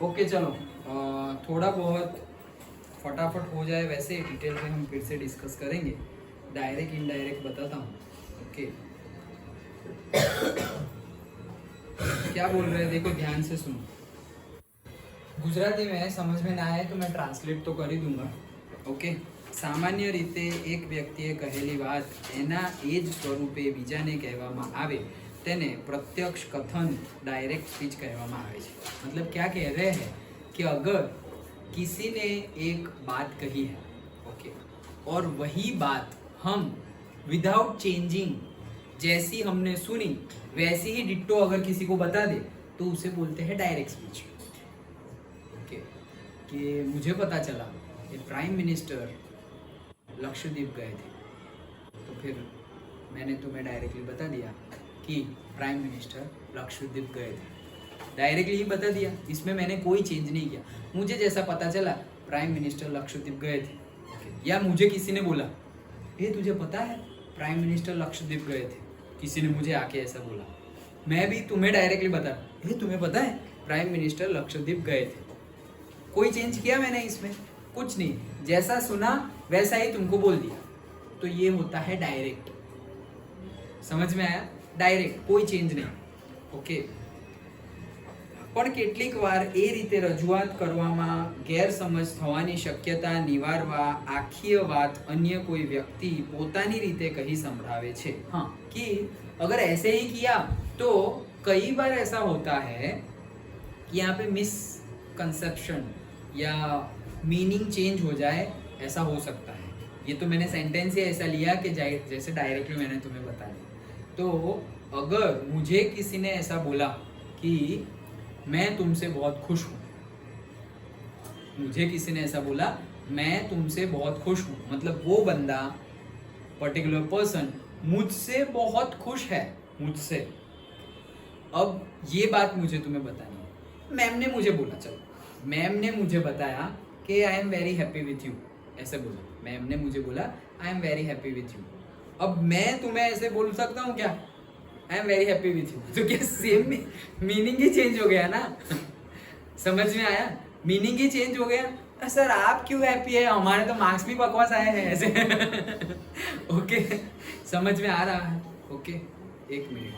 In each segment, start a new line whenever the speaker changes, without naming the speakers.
Okay चलो, थोड़ा बहुत फटाफट हो जाए, वैसे डिटेल में हम फिर से डिस्कस करेंगे। डायरेक्ट इनडायरेक्ट बताता हूँ। ओके क्या बोल रहे हैं देखो, ध्यान से सुनो। गुजराती में समझ में ना आए तो मैं ट्रांसलेट तो कर ही दूंगा। ओके, સામાન્ય રીતે એક વ્યક્તિએ કહેલી વાત એના એ જ સ્વરૂપે બીજાને કહેવામાં આવે તેને प्रत्यक्ष कथन डायरेक्ट स्पीच कहवामा आवे छे। मतलब क्या कह रहे हैं कि अगर किसी ने एक बात कही है, ओके, और वही बात हम विदाउट चेंजिंग, जैसी हमने सुनी वैसी ही डिट्टो अगर किसी को बता दे तो उसे बोलते हैं डायरेक्ट स्पीच। ओके, कि मुझे पता चला कि प्राइम मिनिस्टर लक्षद्वीप गए थे, तो फिर मैंने तुम्हें डायरेक्टली बता दिया कि प्राइम मिनिस्टर लक्षद्वीप गए थे। डायरेक्टली ही बता दिया, इसमें मैंने कोई चेंज नहीं किया। मुझे जैसा पता चला प्राइम मिनिस्टर लक्षद्वीप गए थे, या मुझे किसी ने बोला ये तुझे पता है प्राइम मिनिस्टर लक्षद्वीप गए थे, किसी ने मुझे आके ऐसा बोला, मैं भी तुम्हें डायरेक्टली बता ये तुम्हें पता है प्राइम मिनिस्टर लक्षद्वीप गए थे। कोई चेंज किया मैंने इसमें? कुछ नहीं, जैसा सुना वैसा ही तुमको बोल दिया। तो ये होता है डायरेक्ट। समझ में आया? डायरेक्ट, कोई चेंज नहीं। ओके, પણ કેટલીક વાર એ રીતે રજૂઆત કરવામાં ગેરસમજ થવાની શક્યતા નિવારવા આખી વાત अन्य कोई व्यक्ति પોતાની રીતે કહી સંભળાવે છે। हाँ, कि अगर ऐसे ही किया तो कई बार ऐसा होता है कि यहाँ पे मिसकंसेप्शन या मीनिंग चेंज हो जाए, ऐसा हो सकता है। ये तो मैंने सेंटेंस ही ऐसा लिया कि जैसे डायरेक्टली मैंने तुम्हें बता दिया। तो अगर मुझे किसी ने ऐसा बोला कि मैं तुमसे बहुत खुश हूँ, मुझे किसी ने ऐसा बोला मैं तुमसे बहुत खुश हूँ, मतलब वो बंदा, पर्टिकुलर पर्सन मुझसे बहुत खुश है, मुझसे। अब ये बात मुझे तुम्हें बतानी है। मैम ने मुझे बोला, चलो मैम ने मुझे बताया कि I am very happy with you, ऐसे बोला। मैम ने मुझे बोला I am very happy with you. अब मैं तुम्हें ऐसे बोल सकता हूँ क्या, I am very happy with you? तो क्या सेम मीनिंग ही चेंज हो गया ना? समझ में आया? मीनिंग ही चेंज हो गया। सर आप क्यों हैप्पी है, हमारे तो मार्क्स भी बकवास आए हैं ऐसे। ओके, समझ में आ रहा है? ओके, एक मिनट।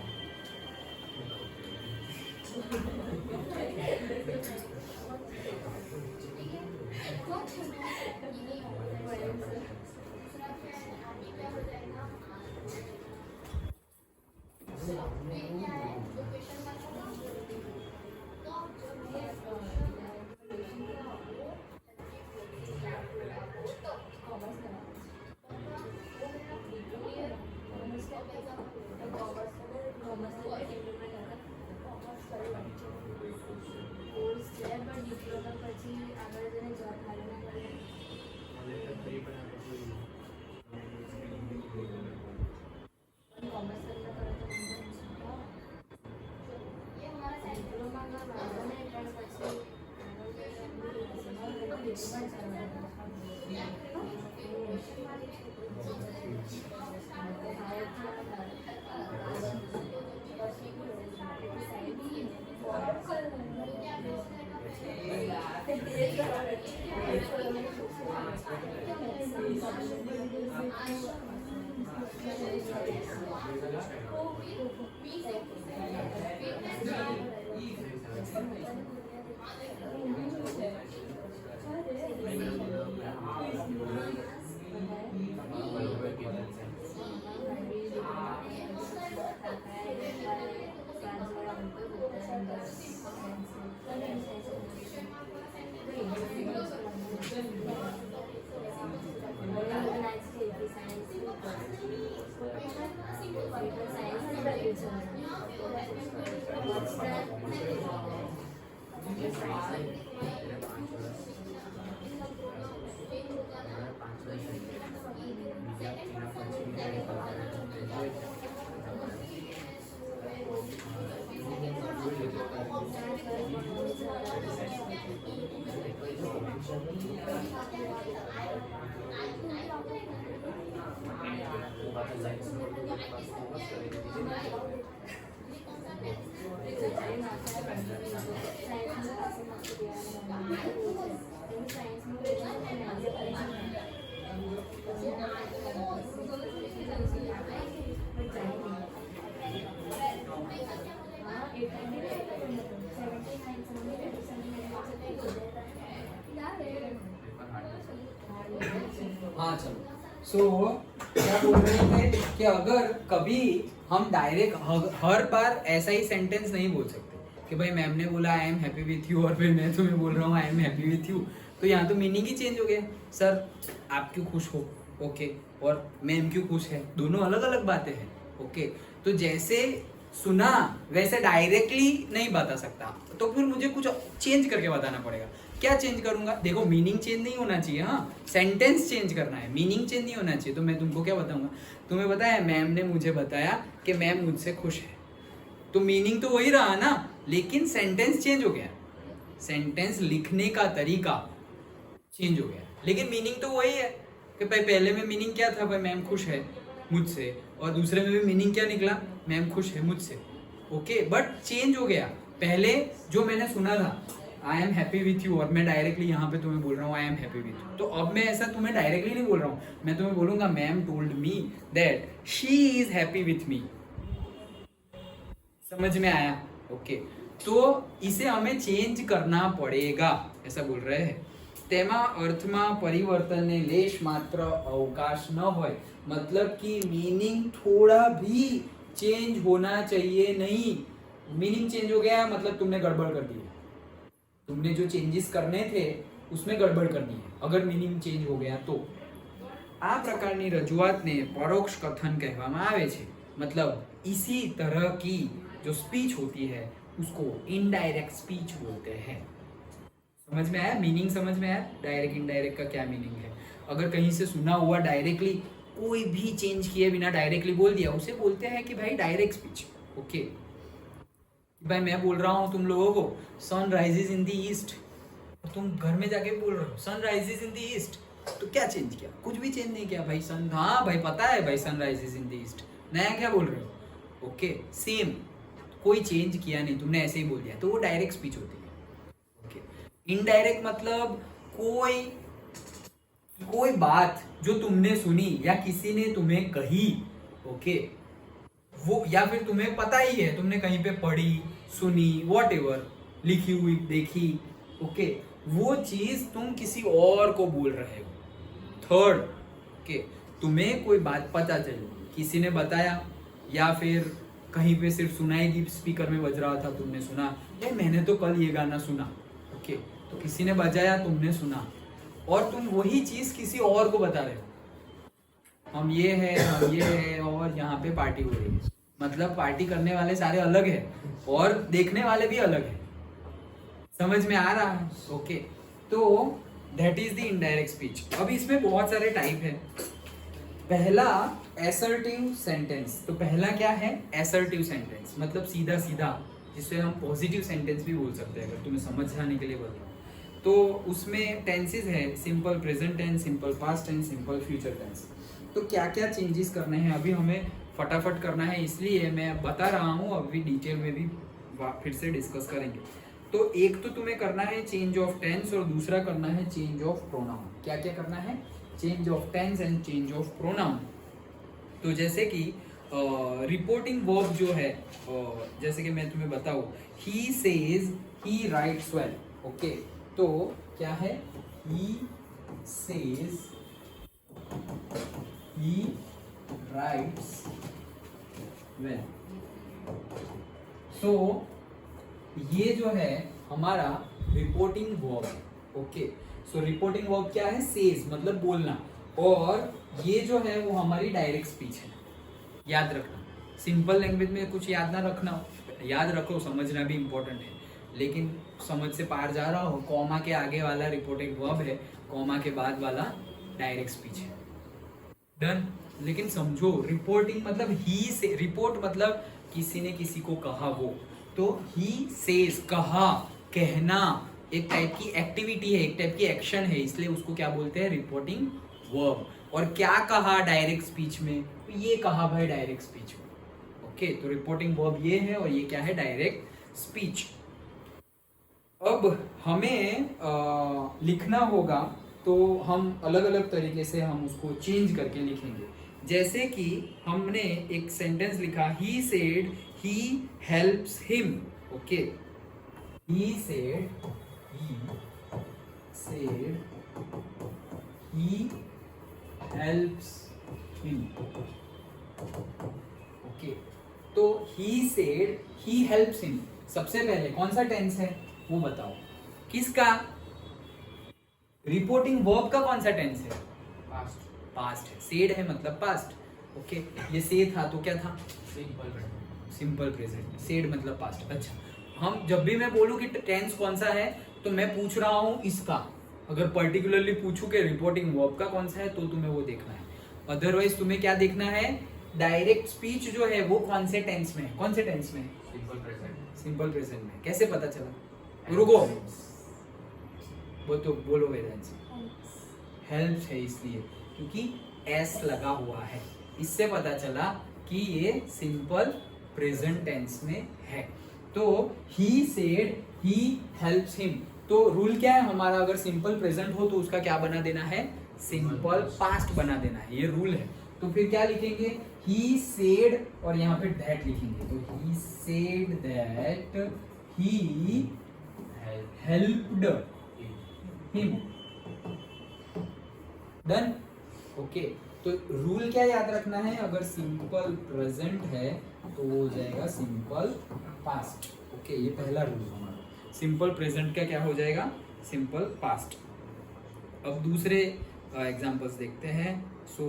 हाँ चलो। सो क्या बोल रहे थे कि अगर कभी हम डायरेक्ट हर बार ऐसा ही सेंटेंस नहीं बोल सकते कि भाई मैम ने बोला I am happy with you और फिर मैं तुम्हें बोल रहा हूँ I am happy with you, तो यहाँ तो मीनिंग ही चेंज हो गया। सर आप क्यों खुश हो, ओके, और मैम क्यों खुश है, दोनों अलग अलग बातें हैं। ओके, तो जैसे सुना वैसे डायरेक्टली नहीं बता सकता, तो फिर मुझे कुछ चेंज करके बताना पड़ेगा। क्या चेंज करूंगा? देखो मीनिंग चेंज नहीं होना चाहिए, हाँ सेंटेंस चेंज करना है, मीनिंग चेंज नहीं होना चाहिए। तो मैं तुमको क्या बताऊंगा, तुम्हें बताया मैम ने मुझे बताया कि मैम मुझसे खुश है, तो मीनिंग तो वही रहा ना, लेकिन सेंटेंस चेंज हो गया, सेंटेंस लिखने का तरीका चेंज हो गया, लेकिन मीनिंग तो वही है कि भाई पहले में मीनिंग क्या था, भाई मैम खुश है मुझसे, और दूसरे में भी मीनिंग क्या निकला, मैम खुश है मुझसे। ओके, बट चेंज हो गया। पहले जो मैंने सुना था I am happy with you, और मैं डायरेक्टली यहाँ पे तुम्हें बोल रहा हूँ I am happy with you, तो अब मैं ऐसा तुम्हें डायरेक्टली नहीं बोल रहा हूँ, मैं तुम्हें बोलूंगा ma'am told me that she is happy with me. समझ में आया? ओके, तो इसे हमें चेंज करना पड़ेगा, ऐसा बोल रहे हैं। तेमा अर्थમાં પરિવર્તનને લેશ માત્ર અવકાશ ન હોય, मतलब कि मीनिंग थोड़ा भी चेंज होना चाहिए नहीं। मीनिंग चेंज हो गया मतलब तुमने गड़बड़ कर दी है, तुमने जो चेंजेस करने थे उसमें गड़बड़ कर दी है अगर मीनिंग चेंज हो गया तो। આ પ્રકારની રજૂઆતને પરોક્ષ કથન કહેવામાં આવે છે, मतलब इसी तरह की जो स्पीच होती है उसको इनडायरेक्ट स्पीच बोलते हैं। समझ में आया? मीनिंग समझ में आया? डायरेक्ट इनडायरेक्ट का क्या मीनिंग है? अगर कहीं से सुना हुआ डायरेक्टली कोई भी चेंज किए बिना डायरेक्टली बोल दिया, उसे बोलते हैं कि भाई डायरेक्ट स्पीच। ओके, भाई मैं बोल रहा हूँ तुम लोगों को sun rises in the east, तुम घर में जाके बोल रहे हो sun rises in the east, तो क्या चेंज किया? कुछ भी चेंज नहीं किया भाई। सन, हाँ भाई पता है भाई sun rises in the east, नया क्या बोल रहे हो? ओके, सेम, कोई चेंज किया नहीं, तुमने ऐसे ही बोल दिया, तो वो डायरेक्ट स्पीच होती है। इनडायरेक्ट मतलब कोई बात जो तुमने सुनी या किसी ने तुम्हें कही, ओके, वो या फिर तुम्हें पता ही है, तुमने कहीं पे पढ़ी, सुनी, वॉटएवर, लिखी हुई, देखी, ओके, वो चीज तुम किसी और को बोल रहे हो। थर्ड, ओके, तुम्हें कोई बात पता चली, किसी ने बताया या फिर कहीं पे सिर्फ सुनाई दी, स्पीकर में बज रहा था, तुमने सुना, ये मैंने तो कल ये गाना सुना, ओके, तो किसी ने बजाया, तुमने सुना, और तुम वही चीज किसी और को बता रहे हो, हम ये है और यहाँ पे पार्टी हो रही है, मतलब पार्टी करने वाले सारे अलग है और देखने वाले भी अलग है। समझ में आ रहा है? ओके, तो that is the indirect speech. अब इसमें बहुत सारे टाइप है। पहला एसर्टिव सेंटेंस, तो पहला क्या है? एसर्टिव सेंटेंस, मतलब सीधा सीधा, जिससे हम पॉजिटिव सेंटेंस भी बोल सकते हैं, अगर तुम्हें समझाने के लिए बोल रहा हूँ। तो उसमें टेंसेस है simple present tense, simple past tense, simple future tense. तो क्या क्या चेंजेस करने हैं अभी हमें फटाफट करना है, इसलिए मैं बता रहा हूँ, अभी डिटेल में भी फिर से डिस्कस करेंगे। तो एक तो तुम्हें करना है चेंज ऑफ टेंस और दूसरा करना है चेंज ऑफ प्रोनाउन। क्या क्या करना है? Change of tense and change of pronoun. तो जैसे कि रिपोर्टिंग वर्ब जो है, जैसे कि मैं तुम्हें बताऊं, he says he writes well, okay, तो क्या है? He says he writes well. So ये जो है हमारा reporting verb, okay. So reporting verb क्या है? सेज, मतलब बोलना, और ये जो है वो हमारी डायरेक्ट स्पीच है। याद रखना, सिंपल लैंग्वेज में कुछ याद ना रखना, याद रखो, समझना भी इंपॉर्टेंट है, लेकिन समझ से पार जा रहा हो, कॉमा के आगे वाला रिपोर्टिंग वर्ब है, कॉमा के बाद वाला डायरेक्ट स्पीच है। डन? लेकिन समझो, रिपोर्टिंग मतलब ही से, रिपोर्ट मतलब किसी ने किसी को कहा, वो, तो ही सेज, कहा, कहना, एक टाइप की एक्टिविटी है, एक टाइप की एक्शन है, इसलिए उसको क्या बोलते हैं? Reporting verb. और क्या कहा डायरेक्ट स्पीच में? तो ये कहा भाई डायरेक्ट स्पीच में, ओके। तो रिपोर्टिंग वर्ब ये है और ये क्या है? Direct speech. अब हमें लिखना होगा, तो हम अलग अलग तरीके से हम उसको चेंज करके लिखेंगे। जैसे कि हमने एक सेंटेंस लिखा, he said he helps him. Okay, he said he helps him. Okay, तो he said he helps him, सबसे पहले कौन सा टेंस है वो बताओ, किसका? रिपोर्टिंग वर्ब का कौन सा टेंस है? पास्ट। पास्ट है, सेड है मतलब पास्ट। ओके, ये से था तो क्या था? Simple present. सेड मतलब पास्ट। अच्छा, हम जब भी मैं बोलूं कि टेंस कौन सा है तो मैं पूछ रहा हूं इसका। अगर पर्टिकुलरली पूछूं कि रिपोर्टिंग वर्ब का कौन सा है तो तुम्हें वो देखना है। अदरवाइज तुम्हें क्या देखना है? डायरेक्ट स्पीच जो है वो कौन से टेंस में है? कौन से टेंस में? Simple present. सिंपल प्रेजेंट में। कैसे पता चला? रुको, वो तो बोलो वेदांश। हेल्प है इसलिए क्योंकि एस लगा हुआ है, इससे पता चला कि ये सिंपल प्रेजेंट टेंस में है। तो he said he helps him, तो रूल क्या है हमारा? अगर सिंपल प्रेजेंट हो तो उसका क्या बना देना है? सिंपल पास्ट बना देना है, ये रूल है। तो फिर क्या लिखेंगे? ही सेड और यहाँ पे दैट लिखेंगे। तो he said that he helped him. Done. Okay, तो रूल क्या याद रखना है? अगर सिंपल प्रेजेंट है तो वो हो जाएगा सिंपल पास्ट। ओके, ये पहला रूल हमारा। सिंपल प्रेजेंट का क्या हो जाएगा? Simple past. अब दूसरे एग्जाम्पल्स देखते हैं। सो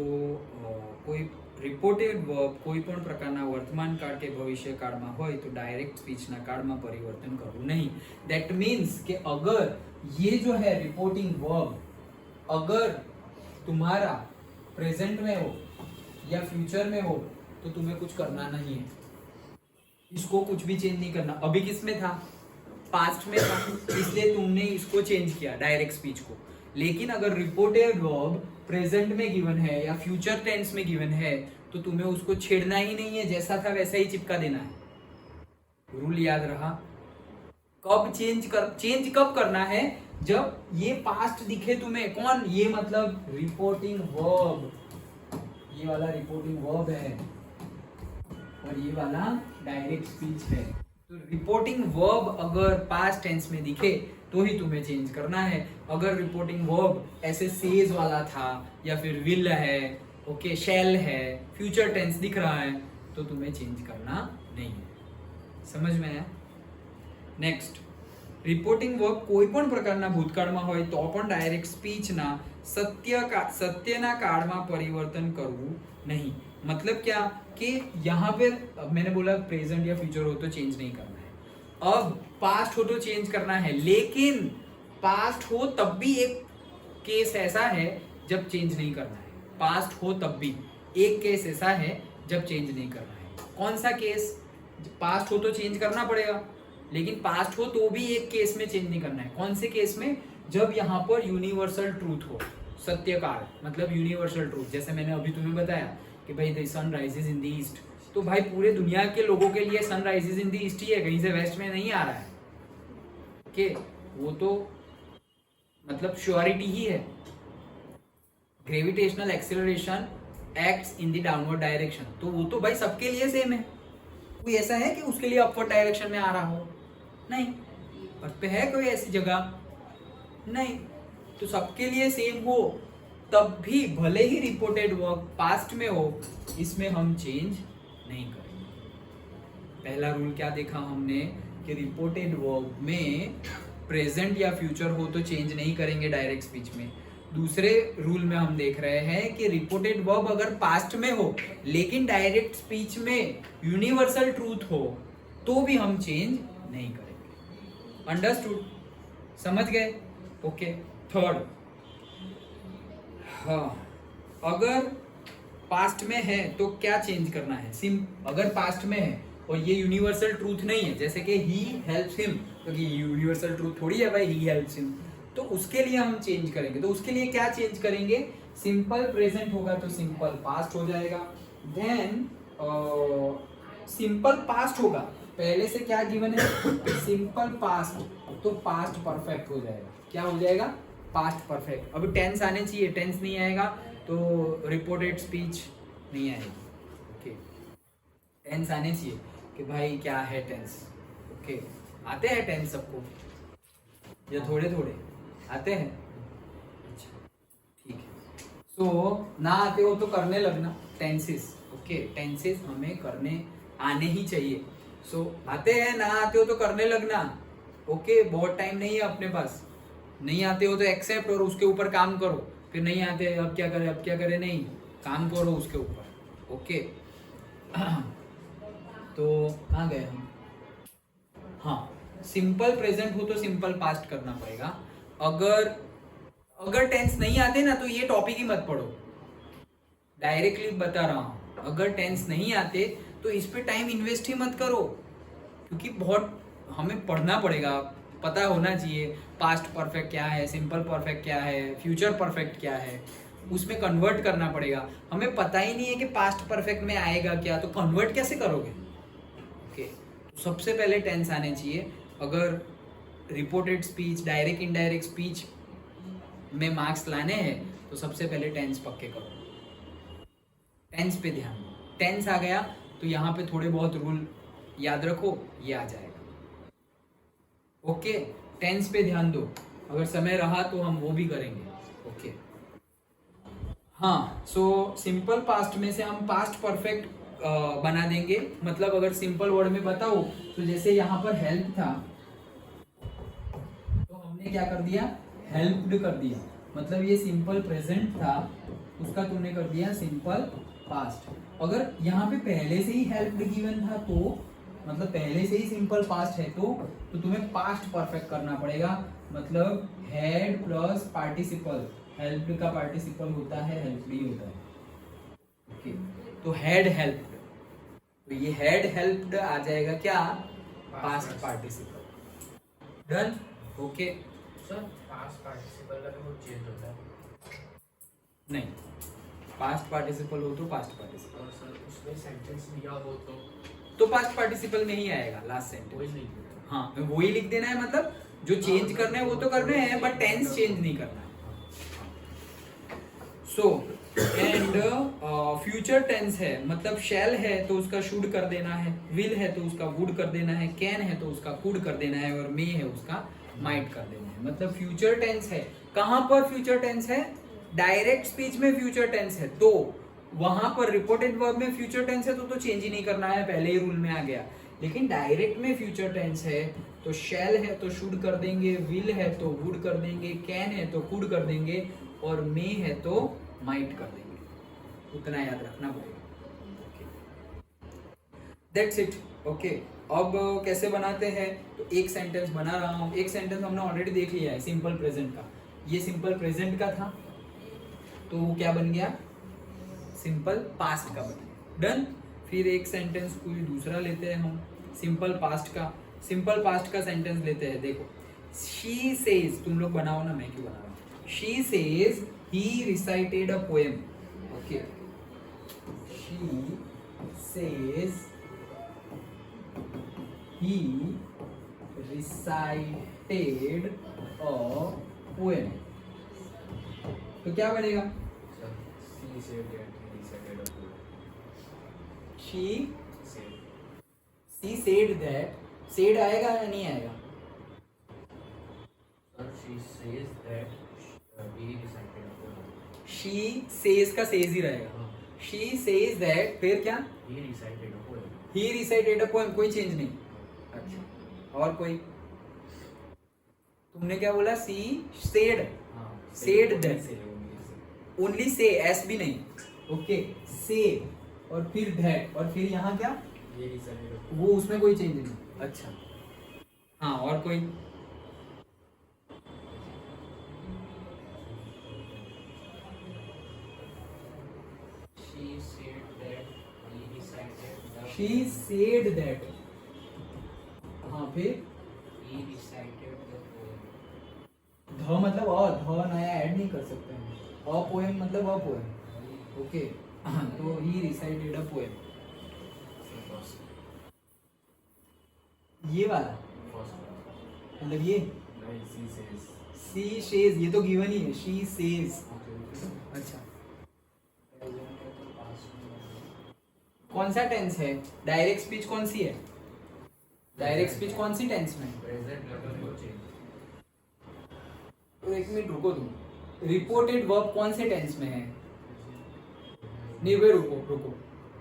कोई रिपोर्टेड वर्ब कोई पण प्रकारना वर्तमान काळ के भविष्य काळમાં હોય तो डायरेक्ट स्पीचना काळમાં परिवर्तन करવું नहीं। दैट मीन्स कि अगर ये जो है रिपोर्टिंग वर्ब अगर तुम्हारा प्रेजेंट में हो या फ्यूचर में हो तो तुम्हें कुछ करना नहीं है, इसको कुछ भी चेंज नहीं करना। अभी किस में था? पास्ट में था, इसलिए तुमने इसको चेंज किया डायरेक्ट स्पीच को। लेकिन अगर रिपोर्टेड वर्ब प्रेजेंट में गिवन है या फ्यूचर टेंस में गिवन है तो तुम्हें उसको छेड़ना ही नहीं है, जैसा था वैसा ही चिपका देना है। रूल याद रहा? कब चेंज कब करना है? जब ये पास्ट दिखे तुम्हें। कौन? ये मतलब रिपोर्टिंग वर्ब, ये वाला रिपोर्टिंग वर्ब है और ये वाला डायरेक्ट स्पीच है। तो रिपोर्टिंग वर्ब अगर पास्ट टेंस में दिखे तो ही तुम्हें चेंज करना है। अगर रिपोर्टिंग वर्ब ऐसे सेज वाला था या फिर विल है, ओके, शेल है, फ्यूचर टेंस दिख रहा है तो तुम्हें चेंज करना नहीं है। समझ में आया? नेक्स्ट, रिपोर्टिंग वर्ब कोई पण प्रकारना भूतकाळમાં હોય તો પણ डायरेक्ट स्पीचना सत्यना काळમાં परिवर्तन करવું नहीं। मतलब क्या कि यहाँ पे मैंने बोला प्रेजेंट या फ्यूचर हो तो चेंज नहीं करना है। अब पास्ट हो तो चेंज करना है, लेकिन पास्ट हो तब भी एक केस ऐसा है जब चेंज नहीं करना है। पास्ट हो तब भी एक केस ऐसा है जब चेंज नहीं करना है। कौन सा केस? पास्ट हो तो चेंज करना पड़ेगा, लेकिन पास्ट हो तो भी एक केस में चेंज नहीं करना है। कौन से केस में? जब यहाँ पर यूनिवर्सल ट्रूथ हो, सत्य काल मतलब यूनिवर्सल ट्रूथ। जैसे मैंने अभी तुम्हें बताया कि भाई the sun rises in the east, तो भाई पूरे दुनिया के लोगों के लिए sun rises in the east ही है, कहीं से वेस्ट में नहीं आ रहा है। ओके, वो तो मतलब श्योरिटी ही है। Gravitational acceleration acts in the downward direction, तो वो तो भाई सबके लिए सेम है। कोई ऐसा है कि उसके लिए अपवर्ड डायरेक्शन में आ रहा हो? नहीं। अर्थ पे है कोई ऐसी जगह? नहीं। तो सबके लिए सेम हो तब भी भले ही रिपोर्टेड वर्ब पास्ट में हो, इसमें हम चेंज नहीं करेंगे। पहला रूल क्या देखा हमने कि रिपोर्टेड वर्ब में प्रेजेंट या फ्यूचर हो तो चेंज नहीं करेंगे डायरेक्ट स्पीच में। दूसरे रूल में हम देख रहे हैं कि रिपोर्टेड वर्ब अगर पास्ट में हो लेकिन डायरेक्ट स्पीच में यूनिवर्सल ट्रूथ हो तो भी हम चेंज नहीं करेंगे। अंडरस्टूड? समझ गए? ओके। थर्ड, हाँ, अगर पास्ट में है तो क्या चेंज करना है? अगर पास्ट में है और ये यूनिवर्सल ट्रूथ नहीं है, जैसे कि ही हेल्प्स हिम, तो ये यूनिवर्सल ट्रूथ थोड़ी है भाई, ही हेल्प्स हिम, तो उसके लिए हम चेंज करेंगे। तो उसके लिए क्या चेंज करेंगे? सिंपल प्रेजेंट होगा तो सिंपल पास्ट हो जाएगा। देन सिंपल पास्ट होगा, पहले से क्या गिवन है? सिंपल पास्ट, तो पास्ट परफेक्ट हो जाएगा। क्या हो जाएगा? Past perfect. अभी टेंस आने चाहिए, टेंस नहीं आएगा तो रिपोर्टेड स्पीच नहीं आएगी। ओके, टेंस आने चाहिए। कि भाई क्या है टेंस। ओके, आते हैं टेंस सबको या थोड़े थोड़े आते हैं? अच्छा ठीक है। सो ना आते हो तो करने लगना टेंसेस। ओके, टेंसेस हमें करने आने ही चाहिए। सो आते हैं, ना आते हो तो करने लगना। ओके, बहुत टाइम नहीं है अपने पास। नहीं आते हो तो एक्सेप्ट और उसके ऊपर काम करो। फिर नहीं आते अब क्या करें, अब क्या करें, नहीं, काम करो उसके ऊपर। ओके तो कहाँ गए हम? हाँ, सिंपल प्रेजेंट हो तो सिंपल पास्ट करना पड़ेगा। अगर अगर टेंस नहीं आते ना तो ये टॉपिक ही मत पढ़ो, डायरेक्टली बता रहा हूँ। अगर टेंस नहीं आते तो इस पे टाइम इन्वेस्ट ही मत करो, क्योंकि बहुत हमें पढ़ना पड़ेगा, पता होना चाहिए पास्ट परफेक्ट क्या है, सिंपल परफेक्ट क्या है, फ्यूचर परफेक्ट क्या है, उसमें कन्वर्ट करना पड़ेगा। हमें पता ही नहीं है कि पास्ट परफेक्ट में आएगा क्या, तो कन्वर्ट कैसे करोगे? ओके, तो सबसे पहले टेंस आने चाहिए। अगर reported speech, direct indirect speech में मार्क्स लाने हैं तो सबसे पहले टेंस पक्के करो। टेंस पे ध्यान दो। टेंस आ गया तो यहाँ पे थोड़े बहुत रूल याद रखो, ये आ जाएगा। ओके, टेंस पे ध्यान दो। अगर समय रहा तो हम वो भी करेंगे। ओके हाँ, सो सिंपल पास्ट में से हम पास्ट परफेक्ट बना देंगे। मतलब अगर सिंपल वर्ड में बताओ तो जैसे यहाँ पर हेल्प था तो हमने क्या कर दिया, हेल्प्ड कर दिया। मतलब ये सिंपल प्रेजेंट था, उसका तुमने कर दिया सिंपल पास्ट। अगर यहाँ पे पहले से ही हेल्प्ड गिवन था तो मतलब पहले से ही सिंपल पास्ट है तो तुम्हें पास्ट परफेक्ट करना पड़ेगा। मतलब हैड प्लस पार्टिसिपल, हेल्प्ड का पार्टिसिपल होता है हेल्प्ड ही होता है। ओके, तो हैड हेल्प्ड, तो ये हैड हेल्प्ड आ जाएगा क्या, past participle. Done. Okay
sir past participle का भी वो चेंज होता है?
नहीं, पास्ट पार्टिसिपल हो तो पास्ट पार्टिसिपल,
और सर उसमें सेंटेंस दिया हो
तो पास्ट पार्टिसिपल में ही आएगा लास्ट
वही
सेंटेंस।
नहीं होता।
हाँ, वही लिख देना है। मतलब जो चेंज करना है वो तो करने हैं, बट टेंस चेंज नहीं करना है। सो एंड फ्यूचर टेंस है, मतलब शैल है तो उसका शुड कर देना है, विल है तो उसका वुड कर देना है, कैन है तो उसका कुड कर देना है, और मे है उसका माइट कर देना है। मतलब फ्यूचर टेंस है। कहां पर फ्यूचर टेंस है? डायरेक्ट स्पीच में फ्यूचर टेंस है तो वहां पर रिपोर्टेड वर्ब में फ्यूचर टेंस है तो चेंज ही नहीं करना है, पहले ही रूल में आ गया। लेकिन डायरेक्ट में फ्यूचर टेंस है तो शैल है तो शुड कर देंगे, विल है तो वुड कर देंगे, कैन है तो कुड कर देंगे, और मे है तो माइट कर देंगे। उतना याद रखना पड़ेगा। That's it. ओके, अब कैसे बनाते हैं? तो एक सेंटेंस बना रहा हूं। एक सेंटेंस हमने ऑलरेडी देख लिया है सिंपल प्रेजेंट का। ये सिंपल प्रेजेंट का था तो वो क्या बन गया, सिंपल पास्ट का बन गया। डन। फिर एक सेंटेंस कोई दूसरा लेते हैं हम सिंपल पास्ट का। सिंपल पास्ट का सेंटेंस लेते हैं। देखो, शी सेज, तुम लोग बनाओ ना, मैं क्यों बना रहा हूँ। She says he recited a poem. Okay, she says he recited a poem। तो क्या बनेगा?
She said that he recited a poem.
she
Said.
she said that, said आएगा या नहीं आएगा?
Sir, she says that he recited a poem.
she says का says ही रहेगा।
हाँ.
she says that, फिर क्या?
He recited a poem.
he recited a poem, कोई चेंज नहीं। अच्छा, और कोई? तुमने क्या बोला? सी सेड,
हाँ.
Said that.
Say, only say.
Only say, S भी नहीं। ओके, से और फिर दैट और फिर यहाँ क्या,
He recited a poem.
वो उसमें कोई चेंज नहीं। अच्छा हाँ, और कोई?
She said that he recited the
she said that. हाँ, फिर
he recited the poem.
ध मतलब ध नया ऐड नहीं कर सकते हैं। अ पोएम मतलब अ पोएम। ओके, तो ही रिसाइटेड अ पोएम,
First.
ये वाला
First.
मतलब ये
Right, she says.
सी शेज, ये तो गिवन ही है, शी सेज।
Okay.
अच्छा,
Present है तो past में
कौन सा टेंस है? डायरेक्ट स्पीच कौन सी है? डायरेक्ट स्पीच कौन सी टेंस में?
प्रेजेंट डबल को चेंज।
तो एक मिनट रुको तुम। रिपोर्टेड वर्ब कौन से टेंस में है? नहीं वे रुको रुको।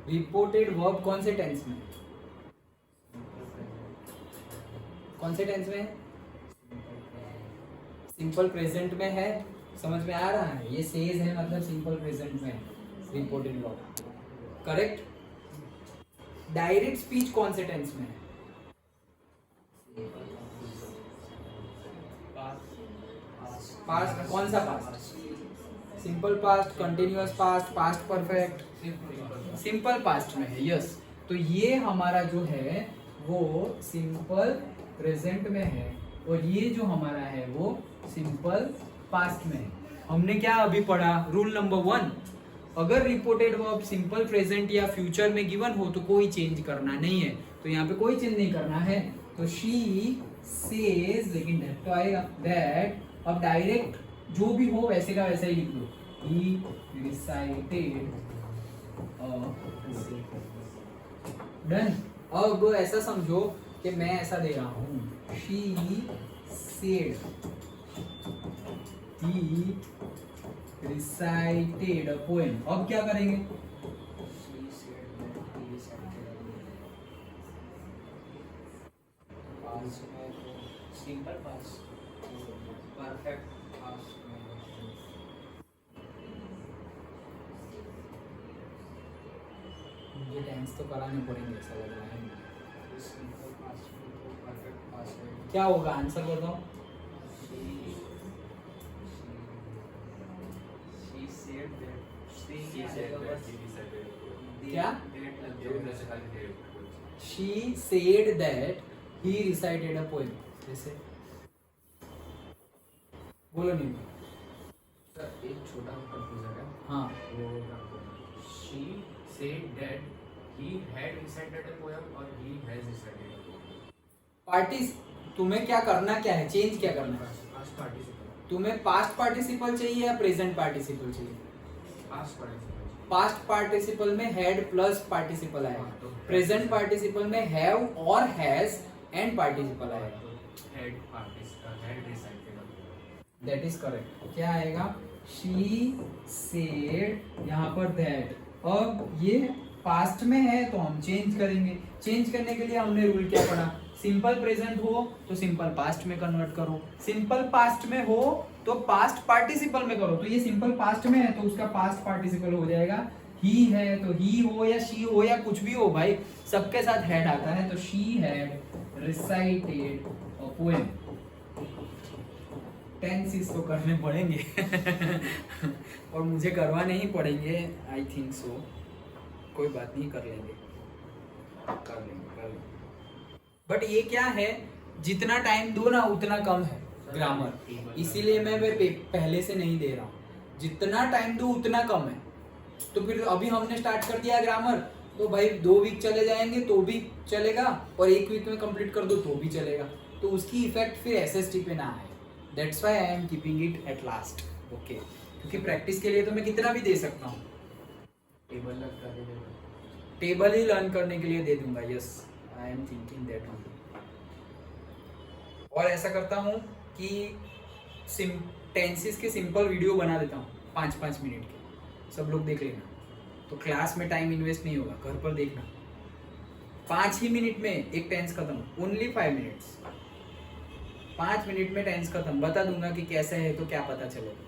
रिपोर्टेड वर्ब कौन से टेंस में? कौन से टेंस में है? सिंपल प्रेजेंट में है। समझ में आ रहा है? ये सेज है मतलब सिंपल प्रेजेंट में है reported verb. Correct. Direct speech कौन से टेंस में है? पास्ट। कौन सा past? Simple past, continuous past, past perfect. Simple past में है। यस। तो ये हमारा जो है वो सिंपल प्रेजेंट में है और ये जो हमारा है वो सिंपल पास्ट में है। हमने क्या अभी पढ़ा? रूल नंबर 1, अगर रिपोर्टेड वर्ब सिंपल प्रेजेंट या फ्यूचर में गिवन हो तो कोई चेंज करना नहीं है। तो यहाँ पे कोई चेंज नहीं करना है। तो शी सेज, लेकिन दैट तो आएगा दैट। अब डायरेक्ट जो भी हो वैसे का वैसा ही लिख लो। ही रिसाइटेड डन। अब ऐसा समझो कि मैं ऐसा दे रहा हूँ, she said he recited a poem. अब क्या करेंगे?
सिंपल पास्ट, परफेक्ट पास्ट में
मुझे टेंस तो कराने पड़ेंगे ऐसा लग रहा है।
सिंपल पास्ट में तो परफेक्ट पास्ट है।
क्या होगा? आंसर बताओ। क्या? She said that he recited a poem. जैसे बोलो नहीं।
सर एक छोटा कंफ्यूजन है।
हाँ।
वो she said that he had recited a poem और he has recited a poem।
Parties तुम्हें क्या करना क्या है? चेंज क्या करना है?
Past participle.
तुम्हें पास्ट पार्टिसिपल चाहिए या प्रेजेंट पार्टिसिपल चाहिए?
Past participle.
पास्ट पार्टिसिपल में हैड प्लस पार्टिसिपल आएगा।
हाँ, तो
प्रेजेंट पार्टिसिपल में हैव और हैज एंड पार्टिसिपल आएगा।
had participant had recited a poem।
That is correct. क्या आएगा? शी सेड, यहाँ पर दैट। अब ये पास्ट में है तो हम चेंज करेंगे। चेंज करने के लिए हमने रूल क्या पढ़ा? सिंपल प्रेजेंट हो तो सिंपल पास्ट में कन्वर्ट करो, सिंपल पास्ट में हो तो पास्ट पार्टिसिपल में करो। तो ये सिंपल पास्ट में है तो उसका पास्ट पार्टिसिपल हो जाएगा ही है। तो ही हो या शी हो या कुछ भी हो भाई, सबके साथ हैड आता है। तो she had recited a poem. Tenses तो करने पड़ेंगे और मुझे करवाने ही पड़ेंगे, आई थिंक सो। कोई बात नहीं, कर लेंगे। बट ये क्या है, जितना टाइम दो ना उतना कम है ग्रामर, इसीलिए मैं पहले से नहीं दे रहा हूँ। जितना टाइम दो उतना कम है। तो फिर अभी हमने स्टार्ट कर दिया ग्रामर, तो भाई 2 वीक चले जाएंगे तो भी चलेगा और 1 वीक में कंप्लीट कर दो तो भी चलेगा। तो उसकी इफेक्ट फिर एसएसटी पे ना आए। That's why I am keeping it at last. Okay, क्योंकि प्रैक्टिस के लिए तो मैं कितना भी दे सकता हूँ। टेबल ही लर्न करने के लिए दे दूंगा। Yes, I am thinking that only. और ऐसा करता हूँ कि टेंसेस के सिंपल वीडियो बना देता हूँ 5-5 मिनट के, सब लोग देख लेना। तो क्लास में टाइम इन्वेस्ट नहीं होगा, घर पर देखना। 5 ही मिनट में एक टेंस खत्म, ओनली 5 मिनट्स। 5 मिनट में टेंस खत्म, बता दूंगा कि कैसे है तो क्या पता चलेगा।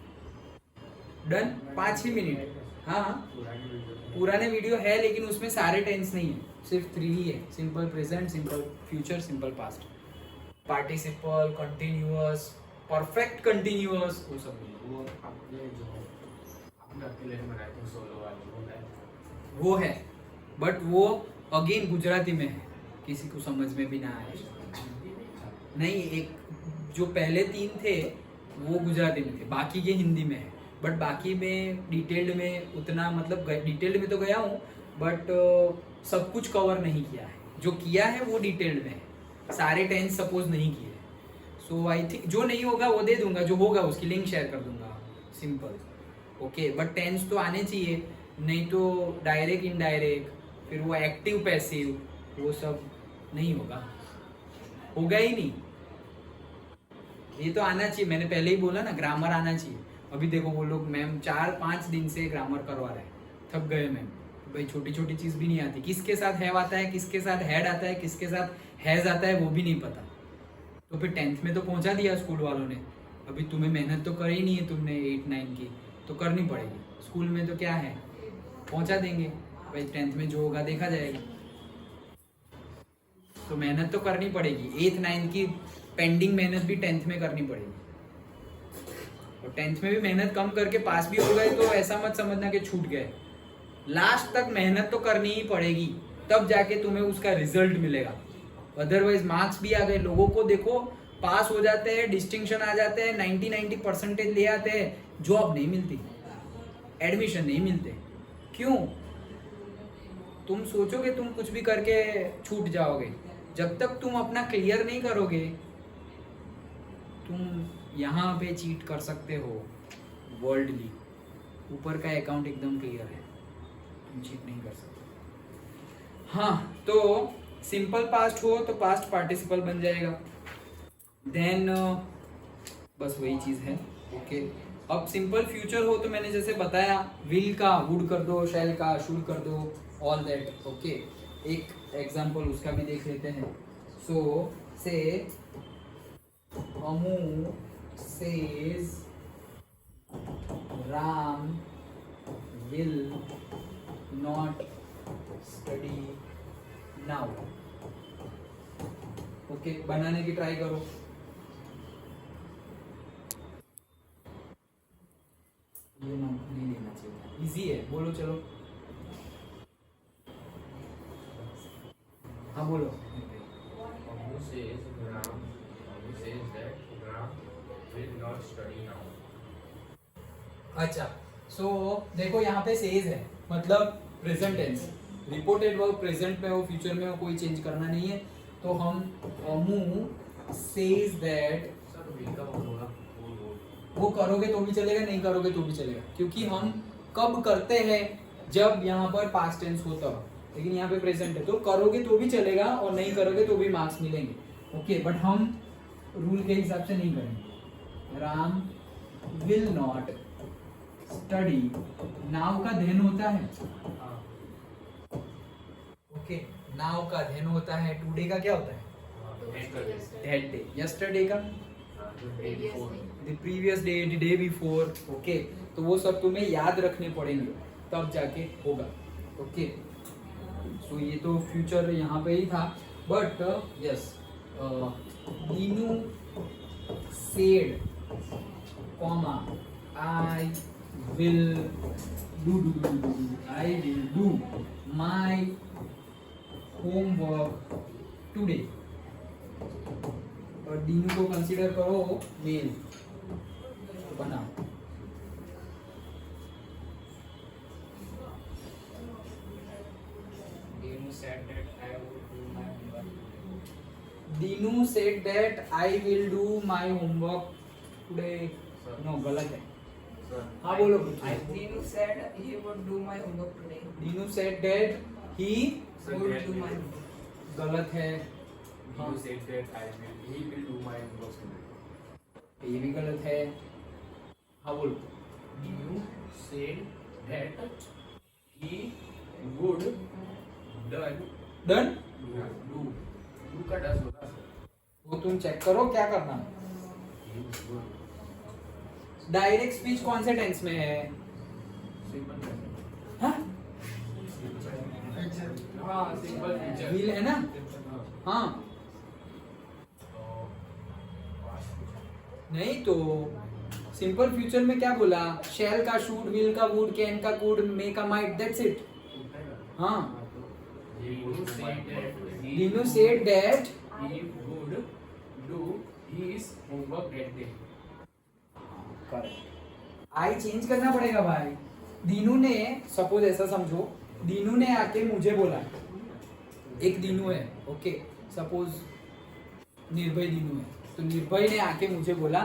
डन, 5 ही मिनट। हाँ, पुराने वीडियो है लेकिन उसमें सारे टेंस नहीं है, सिर्फ 3 ही है। Simple present, simple future, simple past, participle, continuous, perfect continuous, वो सब नहीं।
वो आपने जो आपने अकेले बनाए थे सोलो वाले
वो है, बट वो अगेन गुजराती में है, किसी को समझ में भी ना आए। नहीं, एक जो पहले 3 थे वो गुजराती में थे, बाकी के हिंदी में है। बट बाकी में डिटेल्ड में उतना, मतलब डिटेल्ड में तो गया हूँ बट सब कुछ कवर नहीं किया है। जो किया है वो डिटेल्ड में है, सारे टेंस सपोज नहीं किए। सो आई थिंक जो नहीं होगा वो दे दूंगा, जो होगा उसकी लिंक शेयर कर दूंगा। Simple, okay. बट टेंस तो आने चाहिए, नहीं तो डायरेक्ट इनडायरेक्ट फिर वो एक्टिव पैसिव वो सब नहीं होगा ही नहीं। ये तो आना चाहिए, मैंने पहले ही बोला ना, ग्रामर आना चाहिए। अभी देखो वो लोग मैम 4-5 दिन से ग्रामर करवा रहे हैं, थक गए मैम। भाई छोटी छोटी चीज भी नहीं आती, किसके साथ हैव आता है, किसके साथ हैड आता है, किसके साथ हैज आता है, वो भी नहीं पता। तो फिर 10th में तो पहुंचा दिया स्कूल वालों ने, अभी तुम्हें मेहनत तो करी नहीं है तुमने 8-9 की, तो करनी पड़ेगी। स्कूल में तो क्या है, पहुंचा देंगे भाई, 10th में जो होगा देखा जाएगा। तो मेहनत तो करनी पड़ेगी, 8-9 की पेंडिंग मेहनत भी 10th में करनी पड़ेगी। और 10th में भी मेहनत कम करके पास भी हो गए तो ऐसा मत समझना कि छूट गए। लास्ट तक मेहनत तो करनी ही पड़ेगी, तब जाके तुम्हें उसका रिजल्ट मिलेगा। अदरवाइज मार्क्स भी आ गए, लोगों को देखो पास हो जाते हैं, डिस्टिंक्शन आ जाते हैं, 90% ले आते हैं, जॉब नहीं मिलती, एडमिशन नहीं मिलते। क्यों? तुम सोचोगे तुम कुछ भी करके छूट जाओगे, जब तक तुम अपना क्लियर नहीं करोगे। तुम यहाँ पे चीट कर सकते हो वर्ल्डली, ऊपर का अकाउंट एकदम क्लियर है, तुम चीट नहीं कर सकते। हाँ, तो सिंपल पास्ट हो तो पास्ट पार्टिसिपल बन जाएगा। देन बस वही चीज है। ओके, अब सिंपल फ्यूचर हो तो मैंने जैसे बताया, विल का वुड कर दो, शैल का शुड कर दो, ऑल दैट। ओके, एक एग्जांपल उसका भी देख लेते हैं। सो से Amu says Ram will not study now. Okay, बनाने की ट्राई करो। ये नाम नहीं लेना चाहिए, इजी है, बोलो चलो। हाँ बोलो।
Abu says that Ram will not study now.
अच्छा, सो देखो यहाँ पे सेज है, मतलब present tense, reported verb present में हो, फ्यूचर में हो, कोई चेंज करना नहीं है। तो हम Amu says that,
sir will का होगा
वो करोगे तो भी चलेगा, नहीं करोगे तो भी चलेगा, क्योंकि हम कब करते हैं, जब यहाँ पर पास्ट टेंस होता हो, लेकिन यहाँ पे प्रेजेंट है, तो करोगे तो भी चलेगा और नहीं करोगे तो भी मार्क्स मिलेंगे। ओके, बट हम रूल के हिसाब से नहीं करेंगे। Ram will not study, now का देन होता है। ओके, नाउ का देन होता है, टुडे का क्या होता है, दैट डे, यस्टरडे का the previous day, the day before. Okay, तो वो सब तुम्हें याद रखने पड़ेंगे, तब जाके होगा। ओके, सो ये तो फ्यूचर यहाँ पे ही था, but yes, Dinu said comma I will do my homework today. और दीनू को कंसीडर करो मेल, तो बनाओ। Dinu said that I will do my homework today. No, गलत है। हाँ बोलो।
Dinu said he would do my homework today.
Dinu said that he
Would do my homework.
गलत है।
Dinu said that he will do my homework today.
ये भी गलत है। हाँ बोलो।
Dinu said that he would
done.
do का does होगा
वो तुम चेक करो क्या करना। डायरेक्ट स्पीच कौन से टेंस में है? हाँ?
हाँ सिंपल फ्यूचर
विल है ना? हाँ। नहीं तो सिंपल फ्यूचर में क्या बोला? शैल का, शूड, विल का, वुड, कैन का, कुड, मे का, माइट, दैट्स इट। हाँ। Dinu said that
he would do his homework that day.
Correct. I change करना पड़ेगा भाई। दीनू ने, सपोज ऐसा समझो, दीनू ने आके मुझे बोला, एक दीनू है, ओके, सपोज निर्भय दीनू है, तो निर्भय ने आके मुझे बोला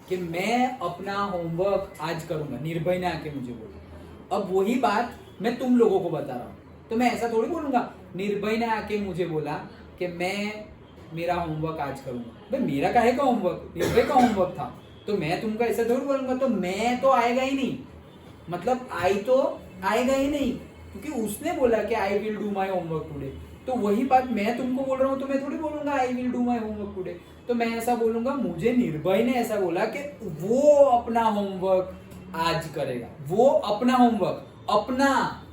कि मैं अपना होमवर्क आज करूंगा। निर्भय ने आके मुझे बोला। अब वही बात मैं तुम लोगों को बता रहा हूँ, तो मैं ऐसा थोड़ी बोलूंगा। निर्भय ने आके मुझे बोला कि मैं मेरा होमवर्क आज करूंगा, भाई मेरा काहे का होमवर्क, निर्भय का होमवर्क था, तो मैं तुमको ऐसा थोड़ी बोलूंगा। तो मैं तो आएगा ही नहीं, मतलब आई तो आएगा ही नहीं, क्योंकि उसने बोला कि I will do my homework today. तो वही बात मैं तुमको बोल रहा हूँ, तो मैं थोड़ी बोलूंगा I will do my homework today. तो मैं ऐसा बोलूंगा मुझे निर्भय ने ऐसा बोला कि वो अपना होमवर्क आज करेगा। वो अपना होमवर्क, अपना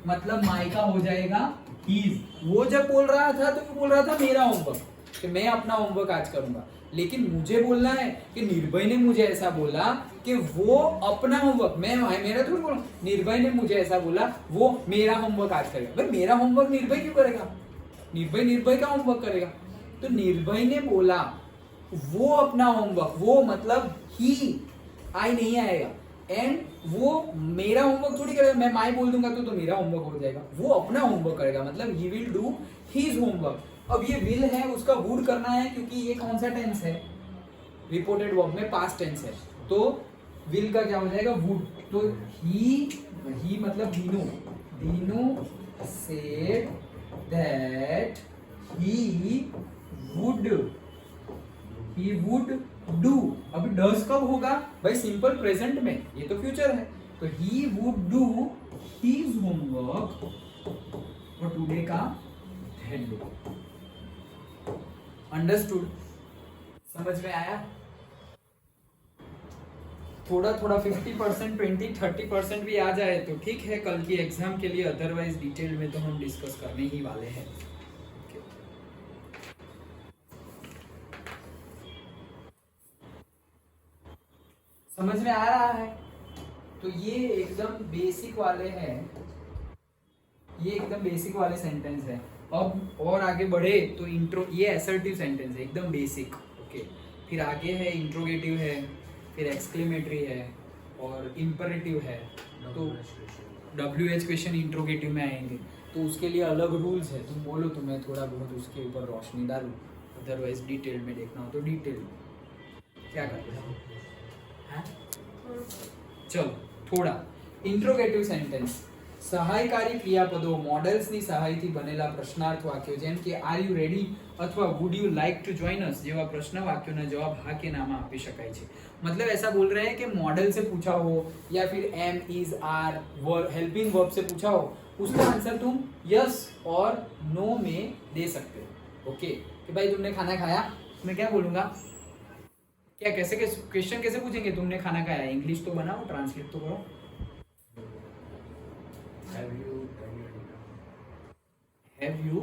मतलब माई का हो जाएगा हीज। वो जब बोल रहा था तो वो बोल रहा था मेरा होमवर्क, कि मैं अपना होमवर्क आज करूंगा। लेकिन मुझे बोलना है कि निर्भय ने मुझे ऐसा बोला कि वो अपना होमवर्क, मैं मेरा थोड़ी बोलूं, निर्भय ने मुझे ऐसा बोला वो मेरा होमवर्क आज करेगा। भाई मेरा होमवर्क निर्भय क्यों करेगा, निर्भय का होमवर्क करेगा। तो निर्भय ने बोला वो अपना होमवर्क, वो मतलब ही, आई नहीं आएगा, एंड वो मेरा होमवर्क थोड़ी करेगा। मैं माई बोल दूंगा तो मेरा होमवर्क हो जाएगा। वो अपना होमवर्क करेगा, मतलब he will do his homework. अब ये विल है, उसका वुड करना है, क्योंकि ये कौन सा टेंस है, रिपोर्टेड वर्ब में पास्ट टेंस है, तो विल का क्या हो जाएगा, वुड। तो ही मतलब Dinu said that he would do. अभी डज कब होगा भाई, सिंपल प्रेजेंट में, ये तो फ्यूचर है। तो he would do his homework, और टुडे का हेड डू। अंडरस्टूड, समझ में आया? थोड़ा 50%, 20-30% भी आ जाए तो ठीक है कल की एग्जाम के लिए, अदरवाइज डिटेल में तो हम डिस्कस करने ही वाले हैं। समझ में आ रहा है? तो ये एकदम बेसिक वाले हैं, ये एकदम बेसिक वाले सेंटेंस है। अब और आगे बढ़े तो इंट्रो, ये असर्टिव सेंटेंस है एकदम बेसिक, ओके। फिर आगे है इंट्रोगेटिव है, फिर एक्सक्लेमेटरी है और इंपरेटिव है। तो WH क्वेश्चन इंट्रोगेटिव में आएंगे, तो उसके लिए अलग रूल्स है। तुम बोलो तो मैं थोड़ा बहुत उसके ऊपर रोशनी डालूं, अदरवाइज डिटेल में देखना हो तो डिटेल क्या करते हैं। चलो थोड़ा इंट्रोगेटिव सेंटेंस, સહાયકારી ક્રિયાપદો મોડલ્સની સહાયથી બનેલા પ્રશ્નાર્થ વાક્યો જેમ કે આર યુ રેડી અથવા would you like to join અસ જેવા પ્રશ્ન વાક્યોના જવાબ હા કે નામાં આપી શકાય છે। मतलब ऐसा बोल रहे हैं कि मॉडल से पूछा हो या फिर am is are helping verb से पूछा हो, उसका आंसर तुम यस और नो में दे सकते हो। ओके कि भाई तुमने खाना खाया, मैं क्या बोलूंगा, क्या कैसे क्वेश्चन कैसे पूछेंगे, तुमने खाना खाया, इंग्लिश तो बनाओ, ट्रांसलेट तो करो।
Have you done your dinner?
Have you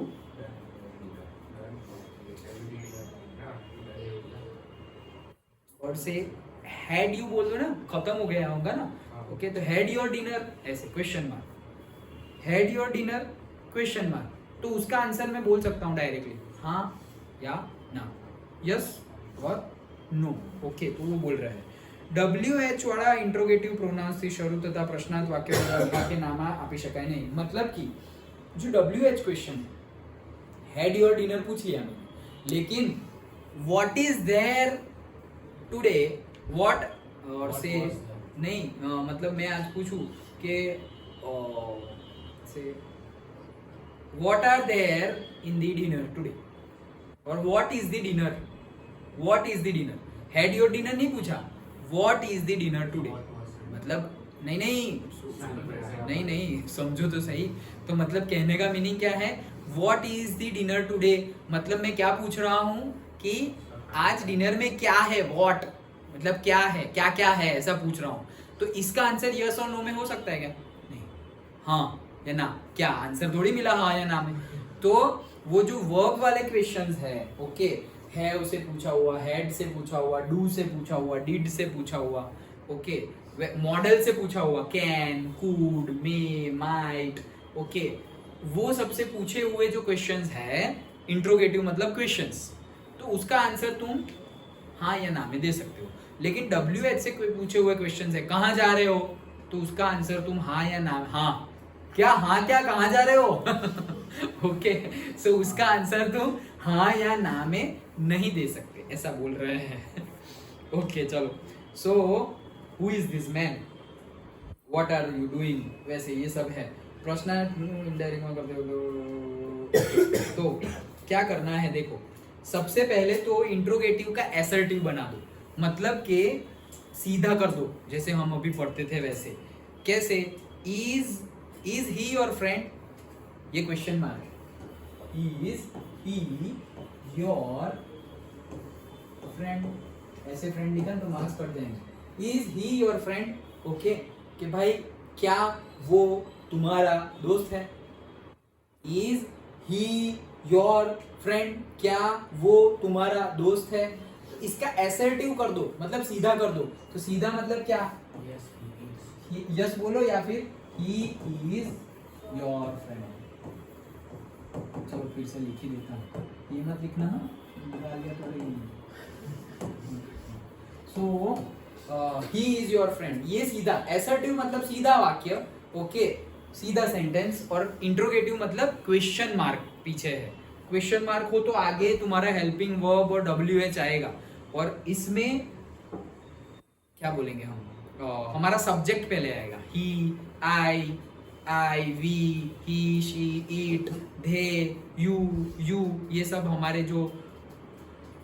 और से had you बोल दो ना, खत्म हो गया होगा ना। ओके तो had your dinner ऐसे question mark, had your dinner question mark, तो उसका आंसर मैं बोल सकता हूँ डायरेक्टली हाँ या ना, यस और नो। ओके तो वो बोल रहा है WH वाला इंट्रोगेटिव प्रोनाउंस થી શરૂ થતા પ્રશ્નાર્થ વાક્યો કે નામા આપી શકાય નહીં। मतलब कि जो WH question had your dinner पूछ लिया मैंने, लेकिन what is there today, what और से नहीं, मतलब मैं आज पूछूं कि say what are there in the dinner today, और what is the dinner, what is the dinner, had your dinner नहीं पूछा, What is the dinner today? मतलब नहीं समझो तो सही। तो मतलब कहने का मीनिंग क्या है, What is the dinner today? मतलब मैं क्या पूछ रहा हूँ कि आज डिनर में क्या है, What मतलब क्या है, क्या क्या है, ऐसा पूछ रहा हूँ। तो इसका आंसर यस और नो में हो सकता है क्या? नहीं, हाँ या ना, क्या आंसर थोड़ी मिला हाँ या ना में। तो वो जो वर्ब वाले क्वेश्चंस है, ओके, हैव से पूछा हुआ, हैड से पूछा हुआ, डू से पूछा हुआ, डिड से पूछा हुआ, ओके, मॉडल से पूछा हुआ, can, could, may, might, okay, वो सबसे पूछे हुए जो क्वेश्चंस है इंट्रोगेटिव मतलब क्वेश्चंस, तो उसका आंसर तुम हाँ या ना में दे सकते हो। लेकिन WH से पूछे हुए क्वेश्चंस है, कहाँ जा रहे हो, तो उसका आंसर तुम हाँ या ना, हाँ क्या, हाँ क्या, कहाँ जा रहे हो ओके सो उसका आंसर तुम हाँ या ना में नहीं दे सकते, ऐसा बोल रहे हैं ओके चलो। So who is this man, what are you doing, वैसे ये सब है। पर्सनल इनडायरेक्ट में करते हो तो क्या करना है देखो, सबसे पहले तो इंट्रोगेटिव का एसर्टिव बना दो, मतलब कि सीधा कर दो जैसे हम अभी पढ़ते थे वैसे। कैसे? इज ही योर फ्रेंड, ये क्वेश्चन मार्क है, इज ही योर फ्रेंड, ऐसे फ्रेंड लिखा तो मार्क्स कट जाएंगे। Is he your friend, okay, कि भाई क्या वो तुम्हारा दोस्त है। इज ही योर फ्रेंड, क्या वो तुम्हारा दोस्त है। इसका एसर्टिव कर दो, मतलब सीधा कर दो। तो सीधा मतलब क्या?
Yes, he is.
यस बोलो या फिर ही इज योर फ्रेंड। चलो फिर से लिख ही देता हूँ, ये मत लिखना है, निकाल दिया तो सो ही इज योर फ्रेंड, ये सीधा एसर्टिव मतलब सीधा वाक्य, ओके, सीधा सेंटेंस। और इंट्रोगेटिव मतलब क्वेश्चन मार्क पीछे है, क्वेश्चन मार्क हो तो आगे तुम्हारा हेल्पिंग वर्ब और WH आएगा। और इसमें क्या बोलेंगे हम, हमारा सब्जेक्ट पहले आएगा, he, I, we, he, she, it, they, you, ये सब हमारे जो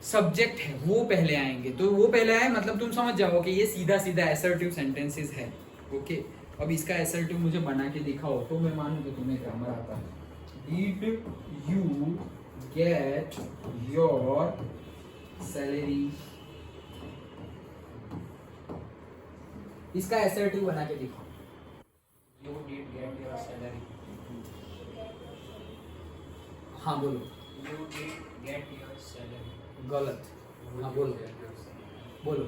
सब्जेक्ट है वो पहले आएंगे। तो वो पहले आए मतलब तुम समझ जाओ कि ये सीधा सीधा एसर्टिव सेंटेंसेस है, ओके। अब इसका एसर्टिव मुझे बना के दिखाओ तो मैं मानूं कि तुम्हें ग्रामर आता है। Did you get your salary, इसका एसर्टिव बना के दिखाओ।
You did get your salary.
हाँ बोलो।
You did get your salary.
गलत। हाँ बोलो बोलो।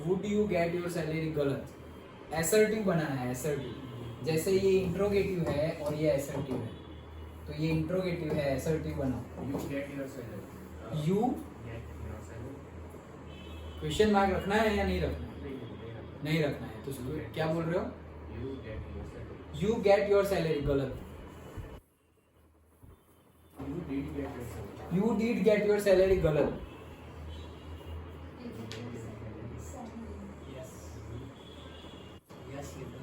Would you get your salary, गलत। एसर्टिव बनाना है, एसर्टिव। जैसे ये इंट्रोगेटिव है और ये एसर्टिव है, तो ये इंट्रोगेटिव है, एसर्टिव बनाओ।
You get your salary.
You
Get your salary.
Question mark रखना है या नहीं रखना है? नहीं रखना है, तो क्या बोल रहे हो?
You get your salary.
You get your salary, गलत।
You did get your salary.
You did get your salary, गलत।
Yes. Yes, you did.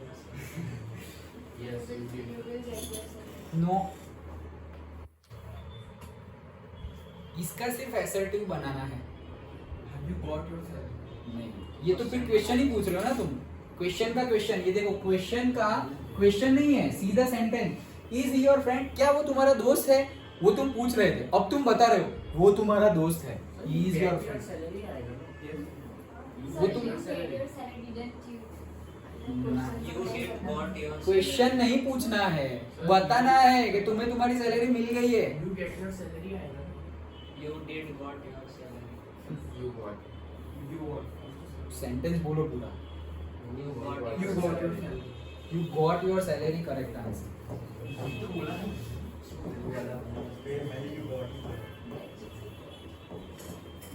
Yes, you did.
No, इसका सिर्फ एसर्टिव बनाना है।
Have you got your salary?
नहीं, ये तो फिर question ही पूछ रहे हो ना तुम, क्वेश्चन का क्वेश्चन। ये देखो क्वेश्चन का क्वेश्चन नहीं है, सीधा sentence. Is he your friend, क्या वो तुम्हारा दोस्त है? वो तुम पूछ रहे थे, अब तुम बता रहे हो वो तुम्हारा दोस्त है। इज योर फ्रेंड,
salary आएगा ना? Yes.
वो तुम क्वेश्चन नहीं पूछना है, बताना है कि तुम्हें तुम्हारी सैलरी मिल गई है।
You get your salary आएगा ना?
You did got your salary.
You got. You got.
Sentence बोलो पूरा।
You got
You
your
got your
salary.
You got your salary, correct answer.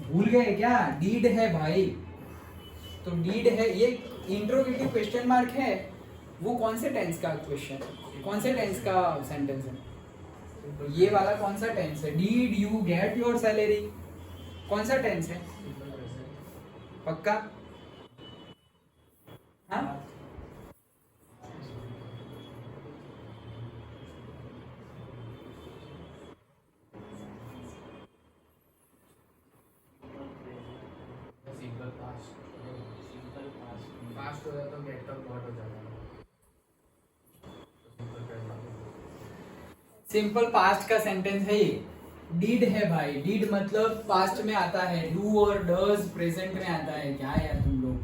भूल गए क्या? डीड है भाई, तो डीड है। ये इंट्रोगेटिव क्वेश्चन मार्क है, वो कौन से टेंस का क्वेश्चन, कौन से टेंस का सेंटेंस है? ये वाला कौन सा टेंस है? Did you get your salary, कौन सा टेंस है? पक्का? हाँ?
Simple past.
Simple past.
Past हो जाता तो get का got हो जाता है। तो simple present।
सिंपल पास्ट का सेंटेंस है ये। डीड है भाई, डीड मतलब पास्ट में आता है, डू और डज प्रेजेंट में आता है। क्या यार तुम लोग,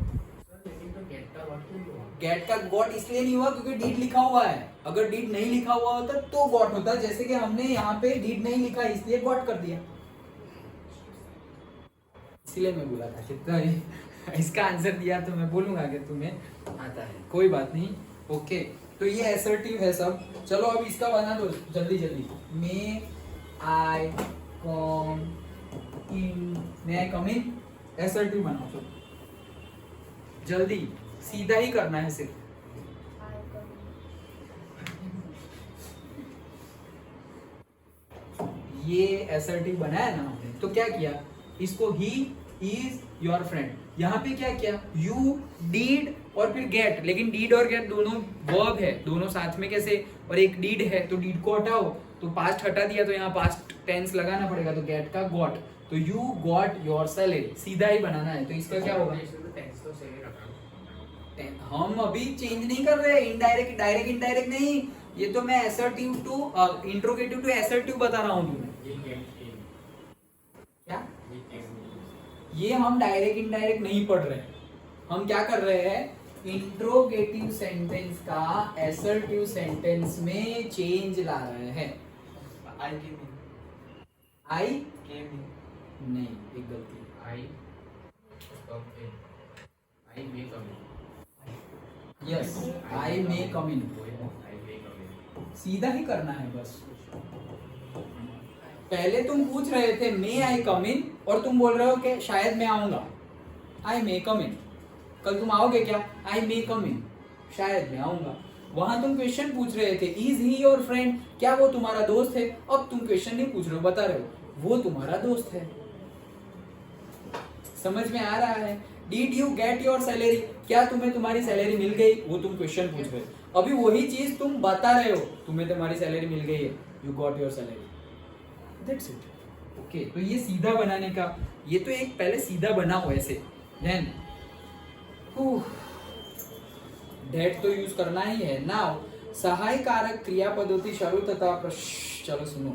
लेकिन तो get का got क्यों हुआ?
गेट का गॉट इसलिए नहीं हुआ क्योंकि डीड लिखा हुआ है। अगर डीड नहीं लिखा हुआ होता तो गॉट होता, जैसे कि हमने यहाँ पे डीड नहीं लिखा इसलिए गॉट कर दिया। इसलिए मैं बोला था कितना इसका आंसर दिया तो मैं बोलूंगा कि तुम्हें आता है, कोई बात नहीं, ओके। तो ये एसर्टिव है सब। चलो अब इसका बना दो जल्दी जल्दी। मे आई कम इन, एसर्टिव बनाओ चलो जल्दी, सीधा ही करना है सिर्फ। ये एसर्टिव बनाया ना हमने, तो क्या किया, इसको ही इज योर फ्रेंड। यहाँ पे क्या किया, यू डीड और फिर गेट, लेकिन डीड और गेट दोनों वर्ब है, दोनों साथ में कैसे, और एक डीड है तो डीड को हटाओ तो पास्ट हटा दिया तो यहाँ पास्ट टेंस लगाना पड़ेगा, तो गेट का गॉट, तो यू गॉट योर सैलरी, सीधा ही बनाना है। तो इसका क्या होगा,
टेंस तो सही रखा।
हम अभी चेंज नहीं कर रहे, इनडायरेक्ट डायरेक्ट इनडायरेक्ट नहीं, ये तो मैं assertive to interrogative to assertive बता रहा हूँ तुम्हें। क्या ये हम डायरेक्ट इनडायरेक्ट नहीं पढ़ रहे, हम क्या कर रहे हैं, इंट्रोगेटिव सेंटेंस का असर्टिव सेंटेंस में चेंज ला रहे हैं।
आई के में
आई
के में
नहीं, एक गलती,
आई आई मे कम इन,
यस आई मे कम इन,
आई मे कम इन।
सीधा ही करना है बस। पहले तुम पूछ रहे थे मे आई कम इन और तुम बोल रहे हो कि शायद मैं आऊंगा, आई मे कम इन। कल तुम आओगे क्या, आई मे कम इन, शायद मैं आऊंगा। वहां तुम क्वेश्चन पूछ रहे थे, इज ही योर फ्रेंड, क्या वो तुम्हारा दोस्त है। अब तुम क्वेश्चन नहीं पूछ रहे हो, बता रहे हो वो तुम्हारा दोस्त है। समझ में आ रहा है। Did you get your salary, क्या तुम्हें तुम्हारी सैलरी मिल गई, वो तुम क्वेश्चन पूछ रहे हो। अभी वही चीज तुम बता रहे हो, तुम्हें तुम्हारी सैलरी मिल गई है, you got your salary, that's it. Okay, तो ये सीधा बनाने का, ये तो एक पहले सीधा बना हुआ ऐसे, देन डेट तो यूज करना ही है। नाउ સહાયકારક ક્રિયાપદોથી શરૂ થતા ચલો સુનો,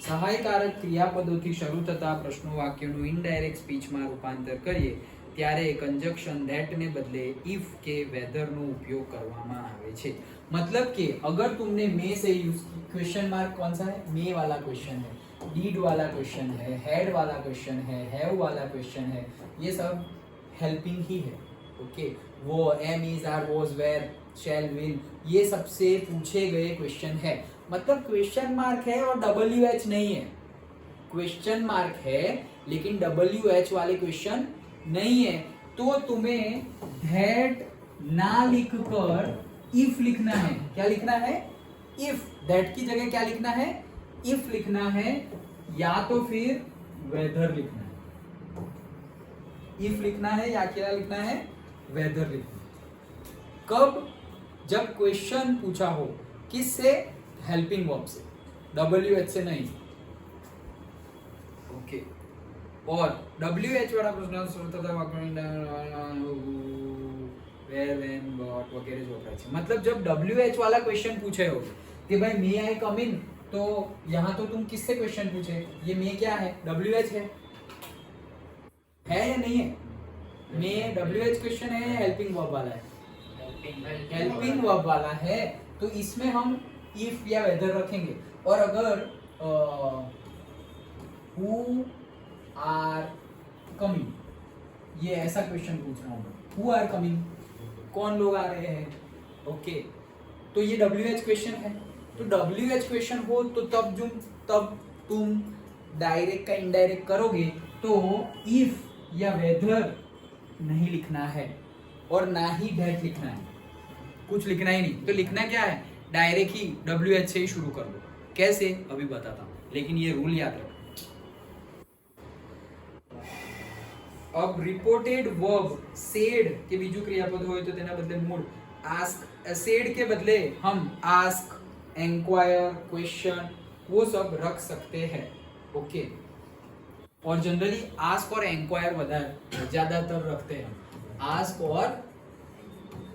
સહાયકારક ક્રિયાપદોથી શરૂ થતા પ્રશ્નો વાક્યનું ઇનડાયરેક્ટ સ્પીચમાં રૂપાંતર કરીએ ત્યારે કંજક્શન ધેટ ને બદલે ઇફ કે વેધર નો ઉપયોગ કરવામાં આવે છે। मतलब कि अगर तुमने मे से यूज, क्वेश्चन मार्क कौन सा है, मे वाला क्वेश्चन है, डीड वाला क्वेश्चन है, हैड वाला क्वेश्चन है, हैव वाला क्वेश्चन है, ये सब हेल्पिंग ही है। ओके, वो am is are was were shall will, ये सबसे पूछे गए क्वेश्चन है। मतलब क्वेश्चन मार्क है और डब्ल्यू एच नहीं है, क्वेश्चन मार्क है लेकिन डब्ल्यू एच वाले क्वेश्चन नहीं है। तो तुम्हें दैट ना लिखकर इफ लिखना है। क्या लिखना है, इफ, दैट की जगह क्या लिखना है, इफ लिखना है, या तो फिर वेदर लिखना है। इफ लिखना है या क्या लिखना है, वेदर लिखना है। कब, जब क्वेश्चन पूछा हो, किससे, हेल्पिंग वर्ब से, डब्ल्यू एच से नहीं। ओके, और डब्ल्यू एच वाला प्रश्न वेयर व्हेन व्हाट वगैरह जो होता है, मतलब जब डब्ल्यू एच वाला क्वेश्चन पूछे हो कि भाई मे आई कम इन, तो यहाँ तो तुम किससे क्वेश्चन पूछे, ये मे क्या है, डब्ल्यू एच है या नहीं है, मे डब्ल्यू एच क्वेश्चन है या हेल्पिंग वर्ब वाला है, हेल्पिंग वर्ब वाला है। तो इसमें हम इफ या वेदर रखेंगे। और अगर हु आर कमिंग, ये ऐसा क्वेश्चन पूछ रहा हूँ, हु आर कमिंग, कौन लोग आ रहे हैं, ओके, तो ये डब्ल्यू एच क्वेश्चन है। तो डब्ल्यू एच क्वेश्चन हो तो तब तुम डायरेक्ट का इनडायरेक्ट करोगे, तो इफ या वेदर नहीं लिखना है और ना ही डेट लिखना है, कुछ लिखना ही नहीं। तो लिखना क्या है, डायरेक्ट ही डब्ल्यू एच से ही शुरू कर दो। कैसे, अभी बताता हूँ, लेकिन ये रूल याद रखो। अब रिपोर्टेड वर्ब सेड के बीजू क्रियापद हो तो तेना बदले मूड आस्क, सेड के बदले हम आस्क, एंक्वायर, क्वेश्चन वो सब रख सकते हैं। ओके, और जनरली आस्क और एंक्वायर ज्यादातर रखते हैं, आस्क और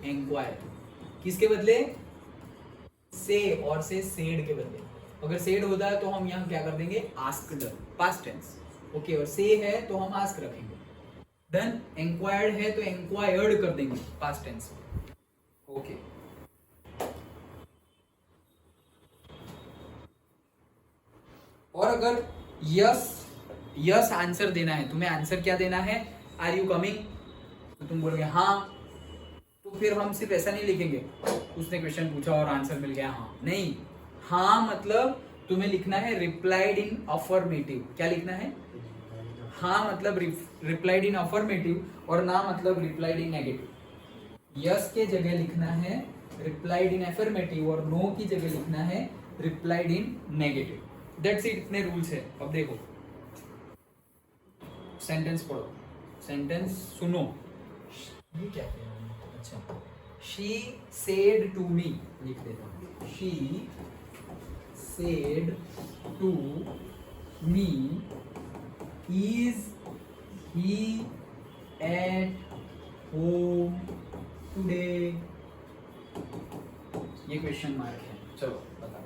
एंक्वायर। किसके बदले, से और से सेड के बदले। अगर सेड होता है तो हम यहाँ क्या कर देंगे, आस्क्ड, पास्ट टेंस। ओके, और से है तो हम आस्क रखेंगे। देन इंक्वायर्ड है तो इंक्वायर्ड कर देंगे पास्ट टेंस। ओके, और अगर यस आंसर देना है, तुम्हें आंसर क्या देना है, आर यू कमिंग, तो तुम बोलोगे हाँ, तो फिर हम सिर्फ ऐसा नहीं लिखेंगे उसने क्वेश्चन पूछा और आंसर मिल गया हाँ, नहीं, हाँ मतलब तुम्हें लिखना है रिप्लाइड इन अफर्मेटिव। क्या लिखना है, हाँ मतलब रिप्लाइड इन अफर्मेटिव, और ना मतलब रिप्लाइड इन नेगेटिव। यस के जगह लिखना है रिप्लाइड इन अफर्मेटिव और नो की जगह लिखना है replied in negative. That's it, इतने रूल्स है। अब देखो सेंटेंस पढ़ो, सेंटेंस सुनो। ये क्या कह रहा हूँ? अच्छा, शी सेड टू मी, लिख देता हूँ। She said to me, is he at home today? ये क्वेश्चन मार्क है, चलो बताओ।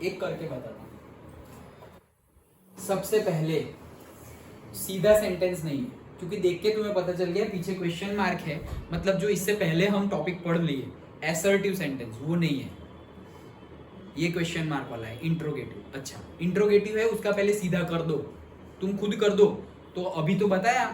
एक करके बताता हूँ। सबसे पहले सीधा सेंटेंस नहीं है, क्योंकि देख के तुम्हें पता चल गया पीछे क्वेश्चन मार्क है, मतलब जो इससे पहले हम टॉपिक पढ़ लिए एसर्टिव सेंटेंस, वो नहीं है। ये क्वेश्चन मार्क वाला है इंट्रोगेटिव। अच्छा, इंट्रोगेटिव है, उसका पहले सीधा कर दो, तुम खुद कर दो। तो अभी तो बताया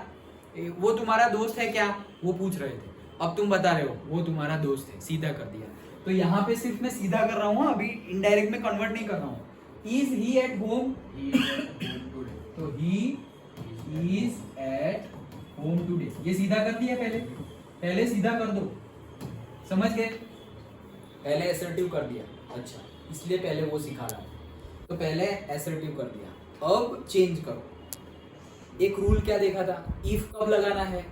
वो तुम्हारा दोस्त है क्या, वो पूछ रहे थे, अब तुम बता रहे हो वो तुम्हारा दोस्त है, सीधा कर दिया। तो यहाँ पे सिर्फ मैं सीधा कर रहा हूँ, अभी इनडायरेक्ट में कन्वर्ट नहीं कर रहा हूँ। Is he at home? तो he is at home today, ये सीधा कर दिया। पहले सीधा कर दो, समझ गए? पहले एसर्टिव कर दिया। अच्छा, इसलिए पहले वो सिखा रहा है, तो पहले एसर्टिव कर दिया। अब चेंज करो। एक रूल क्या देखा था, इफ कब लगाना है?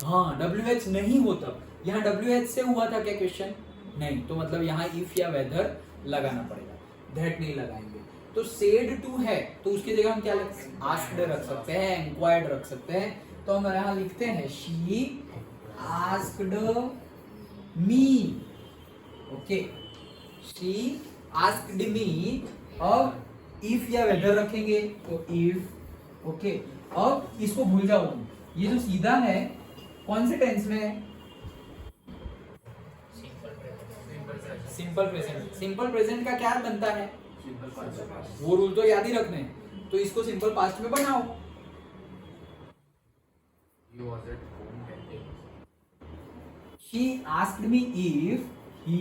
हाँ, WH नहीं होता। यहाँ WH से हुआ था क्या क्वेश्चन? नहीं, तो मतलब यहाँ इफ या वेदर लगाना पड़ेगा, दैट नहीं लगाएंगे। तो सेड टू है, तो उसकी जगह हम क्या आस्क्ड रख सकते हैं, इंक्वायर्ड रख सकते हैं। तो हम यहाँ लिखते हैं she asked me. Okay, she asked me. अब इफ या वेदर रखेंगे तो इफ। ओके, अब इसको भूल जाओ तुम। ये जो सीधा है कौन से टेंस में है? Simple present. सिंपल प्रेजेंट का क्या बनता है? वो रूल तो याद ही रखने हैं, तो इसको सिंपल पास्ट में बनाओ। She asked me if he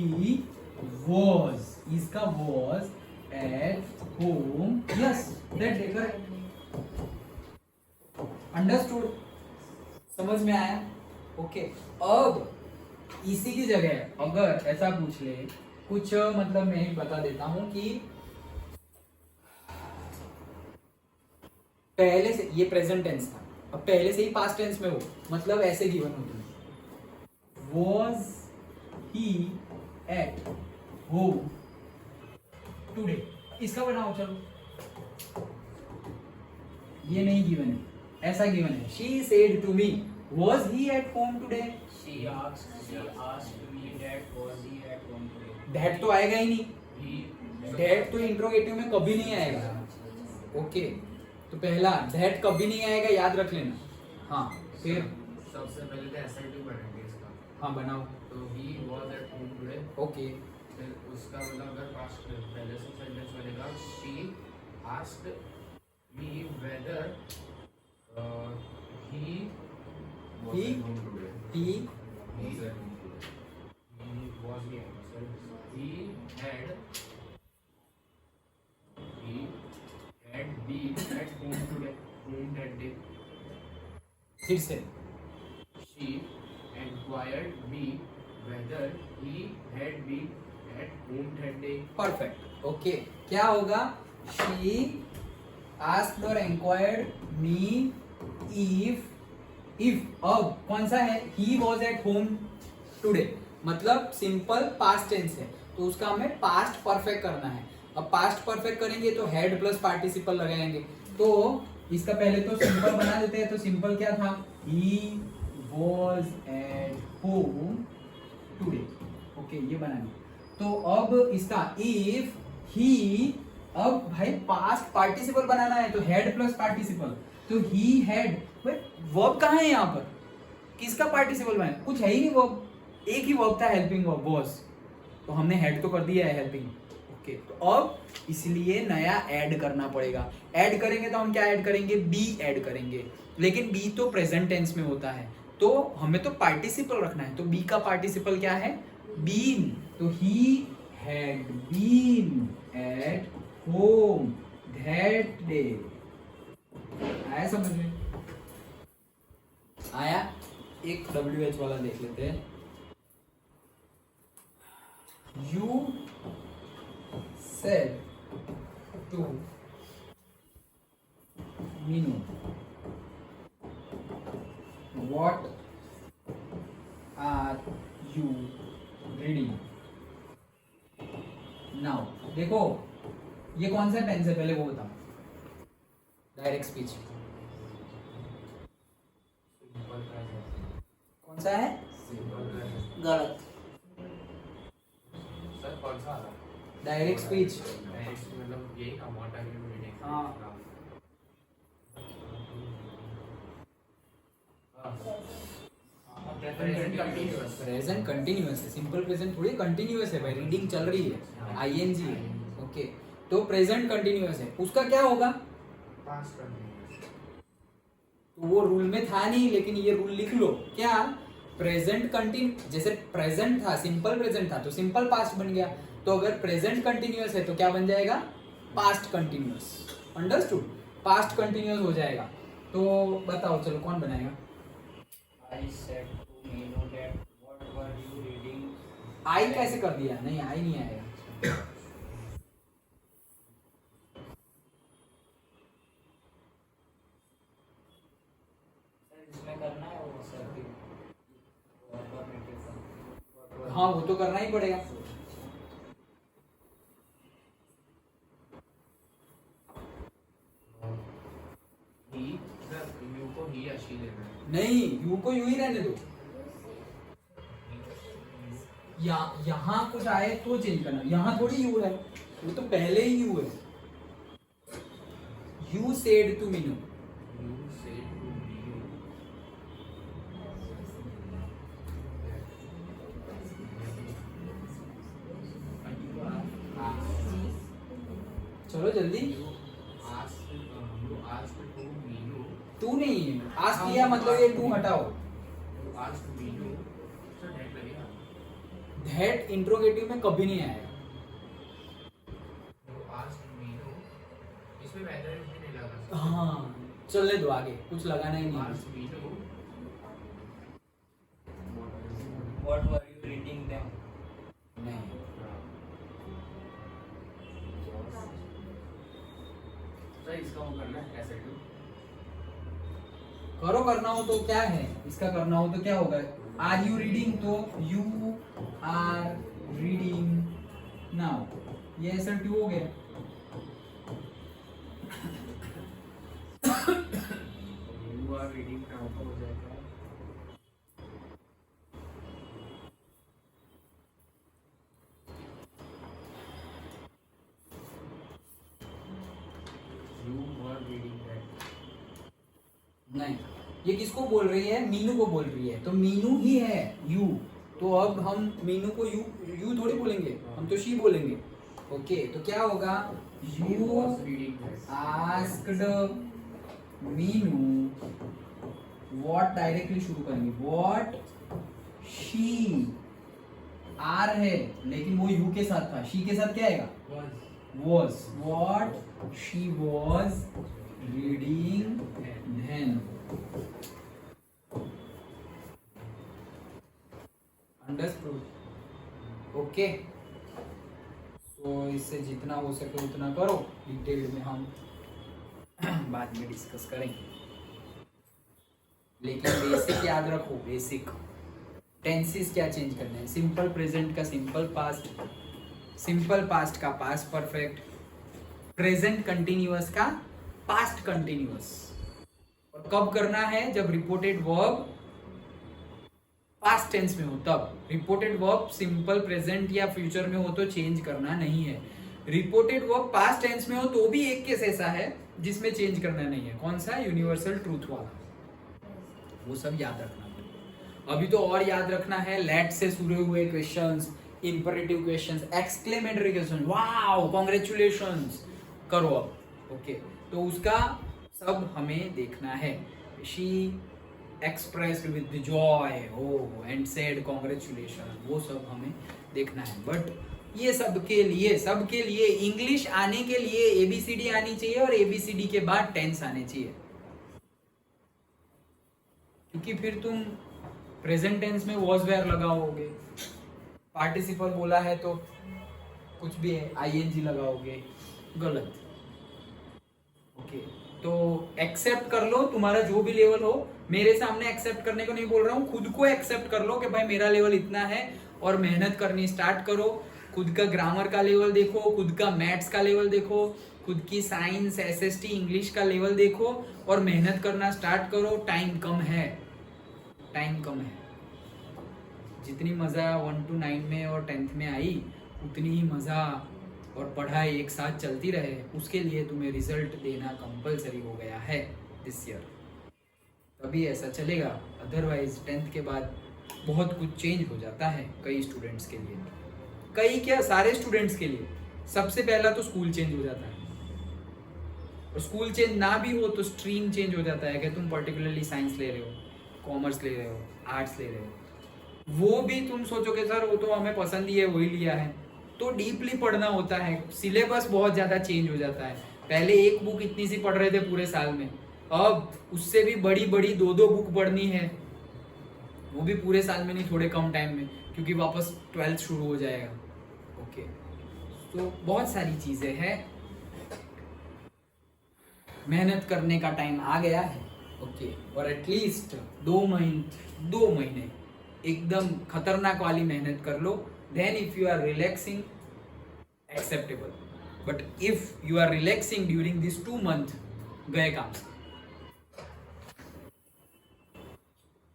was, इसका was at home. Yes, that is correct. Understood? समझ में आया? ओके, अब इसी की जगह अगर ऐसा पूछ ले कुछ, मतलब मैं ही बता देता हूं कि पहले से ये प्रेजेंट टेंस था, अब पहले से ही पास्ट टेंस में हो, मतलब ऐसे गिवन होते हैं। Was he at home today? इसका बनाओ, चलो। ये नहीं गिवन है, ऐसा गिवन है। She said to me, was he at home today?
She asked me that was he at home today.
That तो आएगा ही नहीं,
He
that तो इंट्रोगेटिव में कभी नहीं आएगा। ओके, तो पहला that कभी नहीं आएगा, याद रख लेना। हाँ, फिर
सबसे पहले तो एसर्टिव बनाएंगे इसका।
हाँ बनाओ।
तो he was at home today।
Okay,
फिर उसका मतलब अगर पास्ट पहले से सेंटेंस बनेगा she asked me whether he was
He-
at home today।
he
He was at home today। He was the answer। He had been at home today। Home that day।
फिर से
She enquired me whether he had been at home that day।
Perfect. Okay, क्या होगा? She asked or inquired me if अब कौन सा है? He was at home today, मतलब simple past tense है, तो उसका हमें पास्ट परफेक्ट करना है। अब पास्ट परफेक्ट करेंगे तो हेड प्लस पार्टिसिपल लगाएंगे। तो इसका पहले तो सिंपल बना देते हैं। तो सिंपल क्या था? He was at home today। Okay, ये बनाएंगे। तो अब इसका इफ ही, अब भाई पास्ट पार्टिसिपल बनाना है तो हेड प्लस पार्टिसिपल, तो ही हैड। वर्ब कहाँ है यहाँ पर? किसका पार्टिसिपल बनाया? कुछ है ही नहीं वर्ब, एक ही वर्ब था हेल्पिंग वर्ब, वॉज। तो हमने हेड तो कर दिया है हेल्पिंग। ओके, तो अब इसलिए नया ऐड करना पड़ेगा। ऐड करेंगे तो हम क्या ऐड करेंगे? बी ऐड करेंगे, लेकिन बी तो प्रेजेंट टेंस में होता है, तो हमें तो पार्टिसिपल रखना है। तो बी का पार्टिसिपल क्या है? बीन। तो he had been at home that day. आया समझ में? आया? एक WH वाला देख लेते हैं। said to Minu, what are you reading now? देखो ये कौन सा टेंस है पहले वो बताओ. Direct speech
simple present.
कौन सा है?
Simple present.
गलत.
सर कौन सा आ रहा है?
Direct speech.
डायरेक्ट मतलब यही का व्हाट आर यू रीडिंग.
हाँ.
Present continuous.
प्रेजेंट कंटिन्यूअस है. सिंपल प्रेजेंट थोड़ी कंटिन्यूअस है भाई. रीडिंग चल रही है. आईएनजी है. ओके तो प्रेजेंट कंटिन्यूअस है. उसका क्या होगा?
Past continuous.
तो वो रूल में था नहीं लेकिन ये रूल लिख लो. क्या? प्रेजेंट कंटिन्यू जैसे प्रेजेंट था सिंपल प्रेजेंट था तो सिंपल पास्ट बन गया. तो अगर प्रेजेंट कंटिन्यूअस है तो क्या बन जाएगा? Past continuous. Understood? Past continuous हो जाएगा. तो बताओ चलो कौन बनाएगा?
I said to Minu that what were you reading?
आई कैसे कर दिया? नहीं आई नहीं आएगा.
सर इसमें करना है वो सर की
हाँ वो तो करना ही पड़ेगा.
ही सर यू को ही या शी लेना है.
नहीं यू को यू ही रहने दो. यहाँ कुछ आए तो चेंज करना. यहाँ थोड़ी यू है. वो तो पहले ही यू है. You said to Meenu.
You said to me.
चलो जल्दी.
You asked to Minu.
तू नहीं आज किया मतलब ये टू हटाओ.
You asked Minu. Sir that लगेगा.
दैट इंट्रोगेटिव में कभी नहीं आएगा.
You asked Minu. इसमें whether इसमें नहीं लगा.
हाँ चलने दो आगे. कुछ लगाना ही नहीं.
Asked Minu.
What were you reading them?
नहीं.
सर इसका वो करना है ऐसे टू.
करो करना हो तो क्या है. इसका करना हो तो क्या होगा? आर यू रीडिंग तो यू आर रीडिंग नाउ. ये ऐसा टू हो गया.
You are reading now का हो जाएगा. You were reading that.
नहीं ये किसको बोल रही है? मीनू को बोल रही है. तो मीनू ही है यू. तो अब हम मीनू को यू यू थोड़ी बोलेंगे. हम तो शी बोलेंगे. ओके तो क्या होगा?
She
you
was reading that.
Asked Meenu. What directly शुरू करेंगे. What she. आर है लेकिन वो यू के साथ था. शी के साथ क्या आएगा? Was. What she was reading then. Understood? Okay. So इससे जितना हो सके उतना करो. डिटेल में हम बाद में डिस्कस करेंगे. लेकिन बेसिक याद रखो. बेसिक टेंसेस क्या चेंज करना है. सिंपल प्रेजेंट का सिंपल पास्ट. सिंपल पास्ट का पास्ट परफेक्ट. प्रेजेंट कंटिन्यूअस का पास्ट कंटिन्यूअस. और कब करना है? जब रिपोर्टेड वर्ब पास्ट टेंस में हो तब. रिपोर्टेड वर्ब सिंपल प्रेजेंट या फ्यूचर में हो तो चेंज करना नहीं है. रिपोर्टेड वर्ब पास्ट टेंस में हो तो भी एक केस ऐसा है जिसमें चेंज करना नहीं है. कौन सा? यूनिवर्सल ट्रूथ वाला. वो सब याद रखना. अभी तो और याद रखना है लेट से शुरू हुए questions, imperative questions, exclamatory question. Wow congratulations करो अब. ओके तो उसका सब हमें देखना है. She expressed with joy oh and said congratulation. वो सब हमें देखना है. बट ये सबके लिए इंग्लिश आने के लिए एबीसीडी आनी चाहिए और एबीसीडी के बाद टेंस आने चाहिए. क्योंकि फिर तुम प्रेजेंट टेंस में वॉज वेयर लगाओगे. पार्टिसिपल बोला है तो कुछ भी है ING लगाओगे, गलत। ओके, तो एक्सेप्ट कर लो तुम्हारा जो भी लेवल हो। मेरे सामने एक्सेप्ट करने को नहीं बोल रहा हूँ, खुद को एक्सेप्ट कर लो कि भाई मेरा लेवल इतना है और मेहनत करनी स्टार्ट करो। खुद का ग्रामर का लेवल देखो, खुद का मैथ्स का लेवल देखो, खुद की साइंस SST इंग्लिश का लेवल देखो और मेहनत करना स्टार्ट करो। टाइम कम है, टाइम कम है। जितनी मज़ा 1 to 9 में और 10th में आई उतनी ही मज़ा और पढ़ाई एक साथ चलती रहे, उसके लिए तुम्हें रिजल्ट देना कंपलसरी हो गया है दिस ईयर, तभी ऐसा चलेगा। अदरवाइज 10th के बाद बहुत कुछ चेंज हो जाता है कई स्टूडेंट्स के लिए, कई क्या सारे स्टूडेंट्स के लिए। सबसे पहला तो स्कूल चेंज हो जाता है, और स्कूल चेंज ना भी हो तो स्ट्रीम चेंज हो जाता है कि तुम पर्टिकुलरली साइंस ले रहे हो, कॉमर्स ले रहे हो, आर्ट्स ले रहे हो। वो भी तुम सोचोगे सर वो तो हमें पसंद ही है वही लिया है, तो डीपली पढ़ना होता है। सिलेबस बहुत ज़्यादा चेंज हो जाता है। पहले एक बुक इतनी सी पढ़ रहे थे पूरे साल में, अब उससे भी बड़ी बड़ी 2-2 बुक पढ़नी है, वो भी पूरे साल में नहीं, थोड़े कम टाइम में, क्योंकि वापस 12th शुरू हो जाएगा। ओके, तो बहुत सारी चीज़ें हैं, मेहनत करने का टाइम आ गया है। ओके, और एटलीस्ट 2 महीने एकदम खतरनाक वाली मेहनत कर लो। Then if you are relaxing acceptable, but if you are relaxing during this 2 month गए काम से।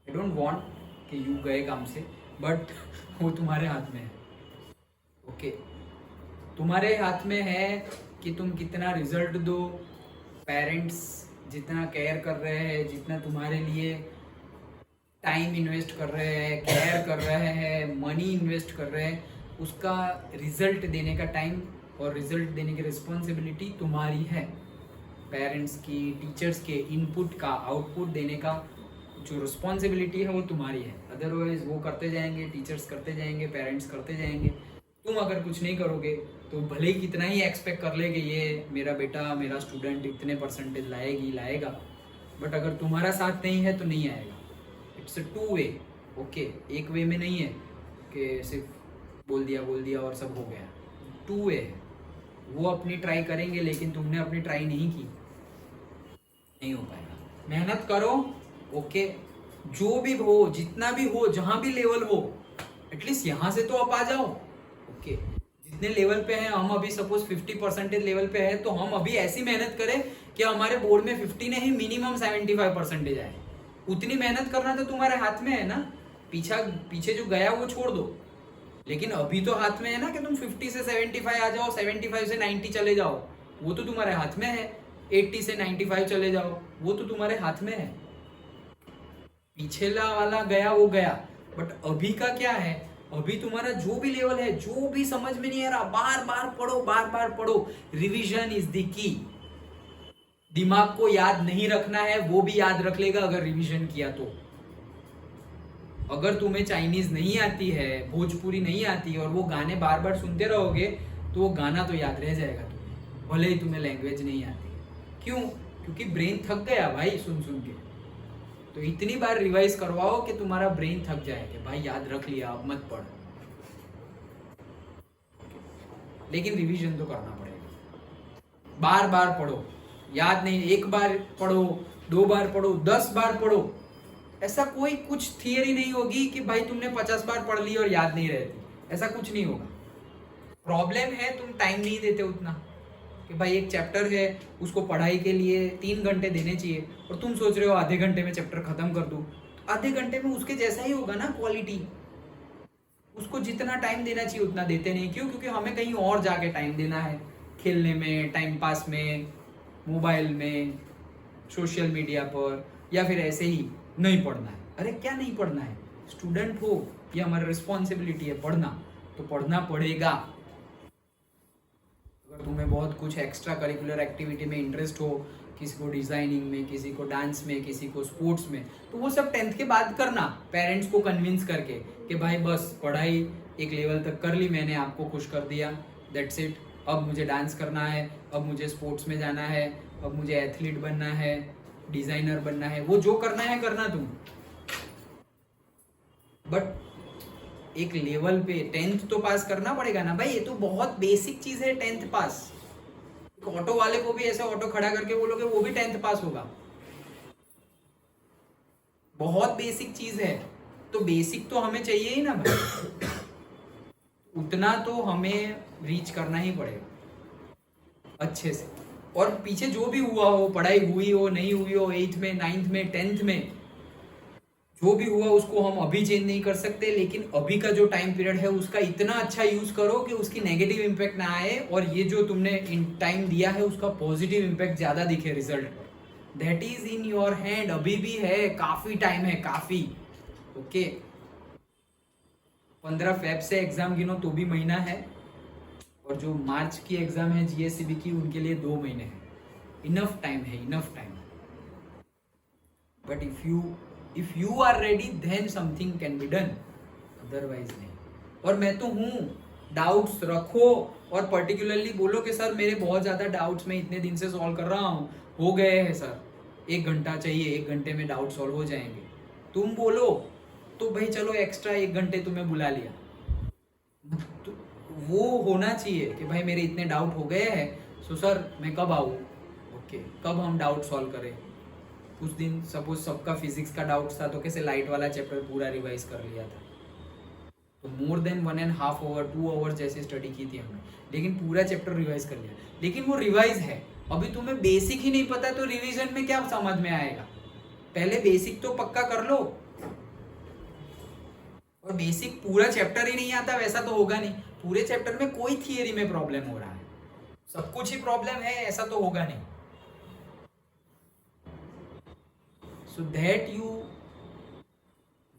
आई डोंट वांट कि यू गए काम से, बट वो तुम्हारे हाथ में है। ओके, तुम्हारे हाथ में है कि तुम कितना रिजल्ट दो। पेरेंट्स जितना केयर कर रहे हैं, जितना तुम्हारे लिए टाइम इन्वेस्ट कर रहे हैं, केयर कर रहे हैं, मनी इन्वेस्ट कर रहे हैं, उसका रिजल्ट देने का टाइम और रिजल्ट देने की रिस्पॉन्सिबिलिटी तुम्हारी है। पेरेंट्स की, टीचर्स के इनपुट का आउटपुट देने का जो रिस्पॉन्सिबिलिटी है वो तुम्हारी है। अदरवाइज वो करते जाएंगे, टीचर्स करते जाएंगे, पेरेंट्स करते जाएंगे। तुम अगर कुछ नहीं करोगे तो भले ही कितना ही एक्सपेक्ट कर ले कि ये मेरा बेटा, मेरा स्टूडेंट इतने परसेंटेज लाएगा, बट अगर तुम्हारा साथ नहीं है तो नहीं आएगा। It's a 2 way। ओके, एक वे में नहीं है कि सिर्फ बोल दिया और सब हो गया। 2 way है। वो अपनी ट्राई करेंगे, लेकिन तुमने अपनी ट्राई नहीं की, नहीं हो पाएगा। मेहनत करो। ओके, जो भी हो, जितना भी हो, जहां भी लेवल हो, एटलीस्ट यहां से तो आप आ जाओ। ओके, जितने लेवल पे हैं हम, अभी सपोज 50% लेवल पे है, तो हम अभी ऐसी मेहनत करें कि हमारे बोर्ड में 50 नहीं, मिनिमम 75% आए। उतनी मेहनत करना तो तुम्हारे हाथ में है ना। पीछे जो गया वो छोड़ दो, लेकिन अभी तो हाथ में है ना कि तुम 50 से 75 आ जाओ, 75 से 90 चले जाओ, वो तो तुम्हारे हाथ में है। 80 से 95 चले जाओ, वो तो तुम्हारे हाथ में है। पिछला वाला गया वो गया, बट अभी का क्या है? अभी तुम्हारा जो भी लेवल है, जो भी समझ में नहीं आ रहा, बार बार पढ़ो। Revision is the key. दिमाग को याद नहीं रखना है, वो भी याद रख लेगा अगर रिवीजन किया तो। अगर तुम्हें चाइनीज नहीं आती है, भोजपुरी नहीं आती और वो गाने बार बार सुनते रहोगे तो वो गाना तो याद रह जाएगा तुम्हें, भले ही तुम्हें लैंग्वेज नहीं आती। क्यों? क्योंकि ब्रेन थक गया भाई सुन के। तो इतनी बार रिवाइज करवाओ कि तुम्हारा ब्रेन थक जाए कि भाई याद रख लिया, अब मत पढ़। लेकिन रिवीजन तो करना पड़ेगा। बार बार पढ़ो, याद नहीं, 1 बार पढ़ो, 2 बार पढ़ो, 10 बार पढ़ो। ऐसा कोई कुछ थियरी नहीं होगी कि भाई तुमने 50 बार पढ़ ली और याद नहीं रहती, ऐसा कुछ नहीं होगा। प्रॉब्लम है तुम टाइम नहीं देते उतना, कि भाई एक चैप्टर है उसको पढ़ाई के लिए 3 घंटे देने चाहिए और तुम सोच रहे हो आधे घंटे में चैप्टर खत्म कर दूं। तो आधे घंटे में उसके जैसा ही होगा ना क्वालिटी। उसको जितना टाइम देना चाहिए उतना देते नहीं। क्यों? क्योंकि हमें कहीं और जाके टाइम देना है, खेलने में, टाइम पास में, मोबाइल में, सोशल मीडिया पर, या फिर ऐसे ही नहीं पढ़ना है। अरे क्या नहीं पढ़ना है? स्टूडेंट हो, ये हमारी रिस्पॉन्सिबिलिटी है पढ़ना, तो पढ़ना पड़ेगा। अगर तुम्हें बहुत कुछ एक्स्ट्रा करिकुलर एक्टिविटी में इंटरेस्ट हो, किसी को डिजाइनिंग में, किसी को डांस में, किसी को स्पोर्ट्स में, तो वो सब 10th के बाद करना, पेरेंट्स को कन्विंस करके कि भाई बस पढ़ाई एक लेवल तक कर ली मैंने, आपको खुश कर दिया, दैट्स इट। अब मुझे डांस करना है, अब मुझे स्पोर्ट्स में जाना है, अब मुझे एथलीट बनना है, डिजाइनर बनना है, वो जो करना है करना तुम। बट एक लेवल पे 10th तो पास करना पड़ेगा ना भाई, ये तो बहुत बेसिक चीज है 10th पास। ऑटो वाले को भी ऐसे ऑटो खड़ा करके बोलोगे वो भी 10th पास होगा, बहुत बेसिक चीज है। तो बेसिक तो हमें चाहिए ही ना भाई, उतना तो हमें रीच करना ही पड़ेगा अच्छे से। और पीछे जो भी हुआ हो, पढ़ाई हुई हो नहीं हुई हो, 8th में 9th में 10th में जो भी हुआ उसको हम अभी चेंज नहीं कर सकते, लेकिन अभी का जो टाइम पीरियड है उसका इतना अच्छा यूज करो कि उसकी नेगेटिव इम्पैक्ट ना आए, और ये जो तुमने टाइम दिया है उसका पॉजिटिव इम्पैक्ट ज्यादा दिखे रिजल्ट पर। That is in your hand, अभी भी है, काफी टाइम है, काफी। ओके 15 फेब से एग्जाम गिनो तो भी महीना है, और जो मार्च की एग्जाम है जीएससीबी की उनके लिए 2 महीने है। इनफ टाइम है, enough time. But if you are ready then something can be done, otherwise नहीं। और मैं तो हूँ, डाउट्स रखो और पर्टिकुलरली बोलो कि सर मेरे बहुत ज्यादा डाउट्स मैं इतने दिन से सॉल्व कर रहा हूँ, हो गए हैं सर, 1 घंटा चाहिए, 1 घंटे में डाउट सॉल्व हो जाएंगे, तुम बोलो तो भाई चलो एक्स्ट्रा 1 घंटे तुम्हें बुला लिया। तो वो होना चाहिए कि भाई मेरे इतने डाउट हो गए हैं, सो सर मैं कब आऊँ, ओके कब हम डाउट सॉल्व करें। उस दिन सपोज सबका फिजिक्स का डाउट था तो कैसे लाइट वाला चैप्टर पूरा रिवाइज कर लिया था, तो मोर देन 1.5 आवर 2 आवर जैसे स्टडी की थी हमने, लेकिन पूरा चैप्टर रिवाइज कर लिया। लेकिन वो रिवाइज है, अभी तुम्हें बेसिक ही नहीं पता तो रिवीजन में क्या समझ में आएगा। पहले बेसिक तो पक्का कर लो, और बेसिक पूरा चैप्टर ही नहीं आता वैसा तो होगा नहीं। पूरे चैप्टर में कोई थियरी में प्रॉब्लम हो रहा है, सब कुछ ही प्रॉब्लम है ऐसा तो होगा नहीं। So that you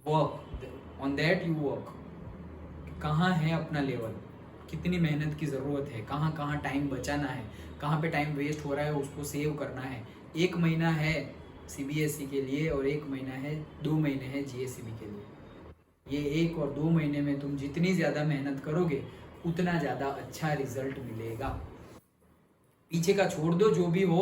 work on that, you work कहाँ है अपना लेवल, कितनी मेहनत की ज़रूरत है, कहाँ कहाँ टाइम बचाना है, कहाँ पे टाइम वेस्ट हो रहा है उसको सेव करना है। 1 महीना है सीबीएसई के लिए और 1 महीना है, 2 महीने है जीएससीबी के लिए। ये 1 और 2 महीने में तुम जितनी ज़्यादा मेहनत करोगे उतना ज़्यादा अच्छा रिजल्ट मिलेगा। पीछे का छोड़ दो जो भी हो,